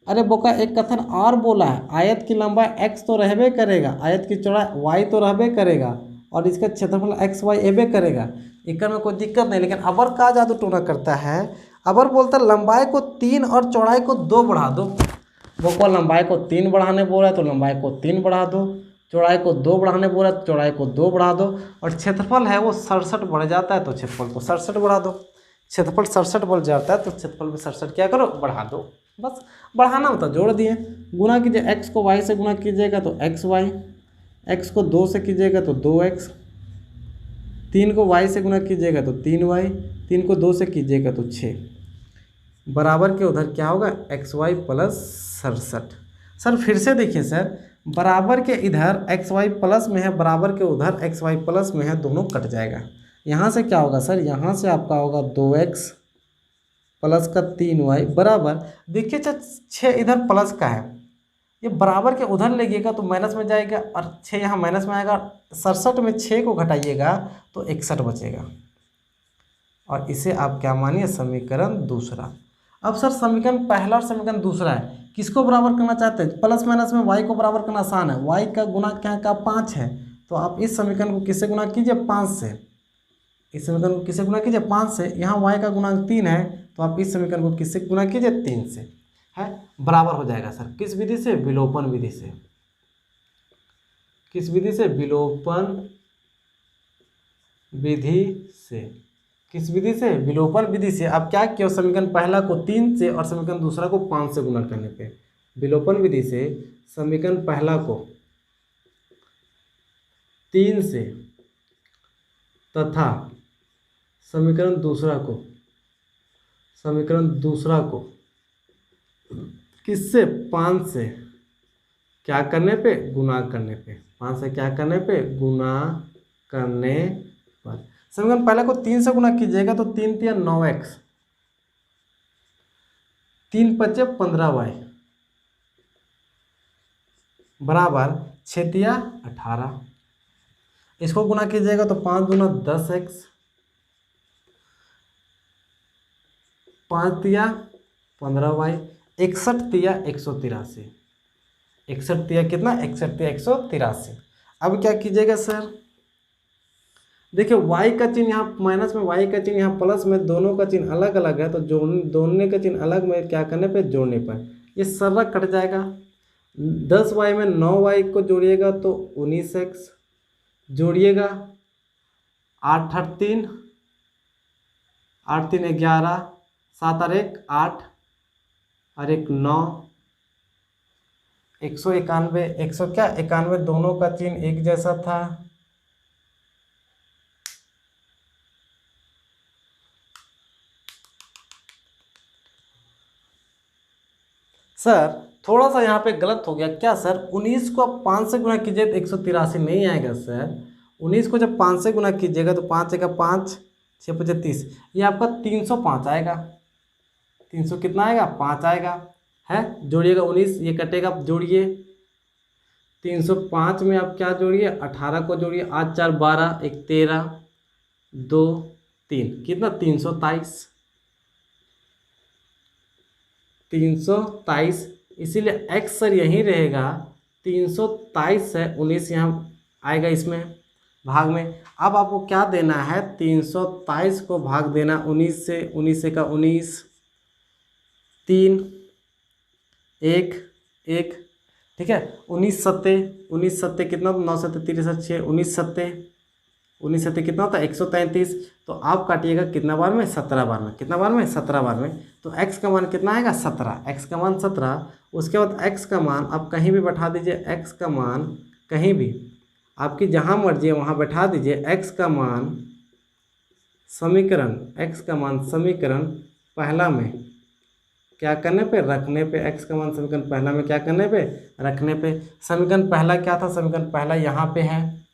A: अरे बोका एक कथन और बोला है, आयत की लंबाई x तो रहबे करेगा, आयत की चौड़ाई y तो रहबे करेगा और इसका क्षेत्रफल xy एबे करेगा, एक में कोई दिक्कत नहीं। लेकिन अबर का जादू टोना करता है, अबर बोलता है लंबाई को 3 और चौड़ाई को 2 बढ़ा दो। वो को लंबाई को 3 बढ़ाने बोल रहा है तो लंबाई को 3 बढ़ा दो, चौड़ाई को 2 बढ़ाने बोल रहा है तो चौड़ाई को 2 बढ़ा दो, और क्षेत्रफल है वो 67 बढ़ जाता है तो क्षेत्रफल को 67 बढ़ा दो। क्षेत्रफल 67 बढ़ जाता है तो क्षेत्रफल में 67 क्या करो, बढ़ा दो। बस बढ़ाना होता जोड़ दिए, गुना कीजिए, x को y से गुना कीजिएगा तो xy, x को 2 से कीजिएगा तो 2x, 3 को y से गुना कीजिएगा तो 3y, 3 को 2 से कीजिएगा तो 6, बराबर के उधर क्या होगा xy प्लस 67। सर फिर से देखिए सर, बराबर के इधर xy प्लस में है, बराबर के उधर xy प्लस में है, दोनों कट जाएगा। यहाँ से क्या होगा सर, यहाँ से आपका होगा 2x प्लस का 3y बराबर, देखिए सर 6 इधर प्लस का है, ये बराबर के उधर लेगिएगा तो माइनस में जाएगा और 6 यहाँ माइनस में आएगा। 67 में 6 को घटाइएगा तो 61 बचेगा, और इसे आप क्या मानिए समीकरण दूसरा। अब सर समीकरण पहला और समीकरण दूसरा है, किसको बराबर करना चाहते हैं? प्लस माइनस में y को बराबर करना आसान है, y का गुना क्या का 5 है, तो आप इस समीकरण को किससे गुना कीजिए 5 से, इस समीकरण को किससे गुना कीजिए 5 से। यहाँ y का गुणांक 3 है तो आप इस समीकरण को किससे गुना कीजिए 3 से, है बराबर हो जाएगा सर किस विधि से, विलोपन विधि से। किस विधि से? विलोपन विधि से। किस विधि से? विलोपन विधि से। अब क्या किया, समीकरण पहला को 3 से और समीकरण दूसरा को 5 से गुना करने पे, विलोपन विधि से समीकरण पहला को 3 से तथा समीकरण दूसरा को किससे 5 से क्या करने पे, गुना करने पे, 5 से क्या करने पे, गुना करने पर। समीकरण पहले को 3 से गुना कीजिएगा तो 3 तिया 9x, 3 पचे 15y बराबर 6 तिया 18। इसको गुना कीजिएगा तो 5 दूना 10x, 5 तिया 15y, 61 तिया 183, 61 तिया कितना, 61 तिया 183। अब क्या कीजिएगा सर, देखिए y का चिन्ह यहाँ माइनस में, y का चिन्ह यहाँ प्लस में, दोनों का चिन्ह अलग अलग है तो जोड़ने का चिन्ह अलग में क्या करने पे, जोड़ने पर ये सारा कट जाएगा। 10y में 9y को जोड़िएगा तो 19x, जोड़िएगा 8 8 3, 8 3 11, 7 और 1 8 और 1 9, 191, 100 क्या 91, दोनों का चिन्ह एक जैसा था। सर थोड़ा सा यहाँ पे गलत हो गया क्या सर, 19 को आप 5 से गुना कीजिए तो 183 नहीं आएगा सर। 19 को जब 5 से गुना कीजिएगा तो 5 का 5, 6 5 30, ये आपका 305 आएगा। 300 कितना आएगा, 5 आएगा, है जोड़िएगा 19, ये कटेगा, जोड़िए 305 में आप क्या जोड़िए, 18 को जोड़िए, 8 4 12, 1 13, 2 3, कितना 323, 323। इसीलिए x सर यहीं रहेगा, 323 है, 19 यहाँ आएगा इसमें भाग में। अब आपको क्या देना है, 323 को भाग देना 19 से, 19 का 19, 3 1 1, ठीक है। 19 सत्ते कितना, 9 सत्ते 63, 19 सत्ते कितना होता है 133। तो आप काटिएगा कितना बार में, 17 बार में, कितना बार में, 17 बार में। तो x का मान कितना आएगा, 17, x का मान 17। उसके बाद x का मान आप कहीं भी बैठा दीजिए, x का मान कहीं भी आपकी जहाँ मर्जी है वहाँ बैठा दीजिए। x का मान समीकरण पहला में क्या करने पे, रखने पे, x का मान समीकरण पहला में क्या करने पे, रखने पे। समीकरण पहला क्या था, समीकरण पहला यहाँ पे है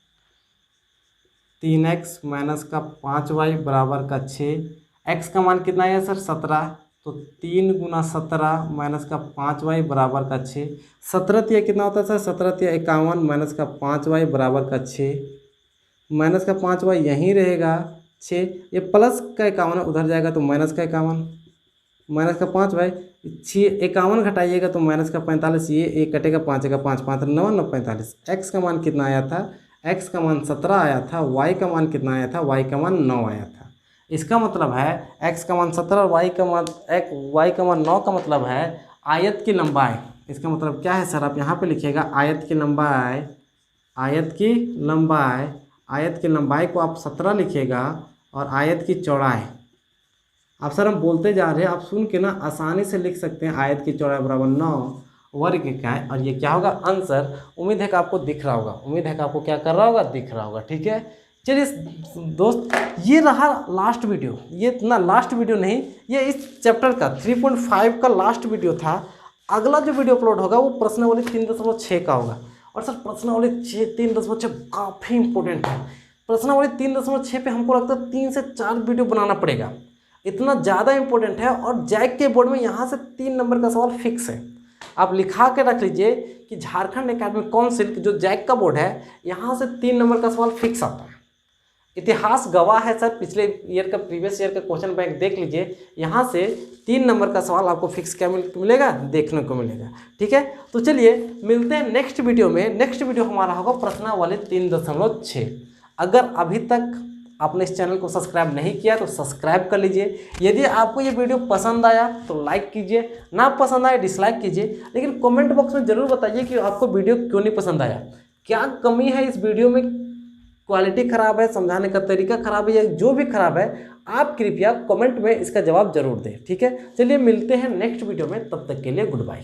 A: 3x माइनस का 5y बराबर का 6। x का मान कितना है सर, 17, तो 3 गुना 17 माइनस का 5y बराबर का 6। 17 तिया कितना होता है सर, 17 तिया 51 माइनस का 5y बराबर का 6, माइनस का 5y यहीं रहेगा 6, ये प्लस का 51 है, उधर जाएगा तो माइनस का 51, माइनस का 5y 6, 51 घटाइएगा तो माइनस का 45, ये एक कटेगा, 5 का 5 5 9 9 45। x का मान कितना आया था, x का मान 17 आया था, y का मान कितना आया था, y का मान 9 आया था। इसका मतलब है x का मान 17 और y का मान 9 का मतलब है आयत की लंबाई। इसका मतलब क्या है सर, आप यहाँ पे लिखिएगा आयत की लंबाई को आप 17 लिखिएगा और आयत की चौड़ाई, अब सर हम बोलते जा रहे हैं, आप सुन के ना आसानी से लिख सकते हैं। आयत की चौड़ाई बराबर 9 वर्ग का है और ये क्या होगा आंसर। उम्मीद है कि आपको दिख रहा होगा, उम्मीद है कि आपको क्या कर रहा होगा, दिख रहा होगा। ठीक है, चलिए दोस्त, ये रहा लास्ट वीडियो। ये इतना लास्ट वीडियो नहीं, ये इस चैप्टर का 3.5 का लास्ट वीडियो था। अगला जो वीडियो अपलोड होगा वो प्रश्नावली 3.6 का होगा। और सर प्रश्नावली 3.6 काफ़ी इंपॉर्टेंट है। प्रश्नावली 3.6 पे हमको लगता है 3 से 4 वीडियो बनाना पड़ेगा, इतना ज़्यादा इंपॉर्टेंट है। और जैक के बोर्ड में यहाँ से 3 नंबर का सवाल फिक्स है। आप लिखा के रख लीजिए कि झारखंड एकेडमिक काउंसिल जो जैक का बोर्ड है, यहाँ से 3 नंबर का सवाल फिक्स आता है। इतिहास गवाह है सर, पिछले ईयर का प्रीवियस ईयर का क्वेश्चन बैंक देख लीजिए, यहाँ से 3 नंबर का सवाल आपको फिक्स क्या मिलेगा, देखने को मिलेगा। ठीक है, तो चलिए मिलते हैं नेक्स्ट वीडियो में। नेक्स्ट वीडियो हमारा होगा प्रश्नावली 3.6। अगर अभी तक आपने इस चैनल को सब्सक्राइब नहीं किया तो सब्सक्राइब कर लीजिए। यदि आपको ये वीडियो पसंद आया तो लाइक कीजिए, ना पसंद आया डिसलाइक कीजिए। लेकिन कमेंट बॉक्स में ज़रूर बताइए कि आपको वीडियो क्यों नहीं पसंद आया, क्या कमी है इस वीडियो में, क्वालिटी ख़राब है, समझाने का तरीका ख़राब है, या जो भी ख़राब है आप कृपया कमेंट में इसका जवाब जरूर दें। ठीक है, चलिए मिलते हैं नेक्स्ट वीडियो में, तब तक के लिए गुड बाय।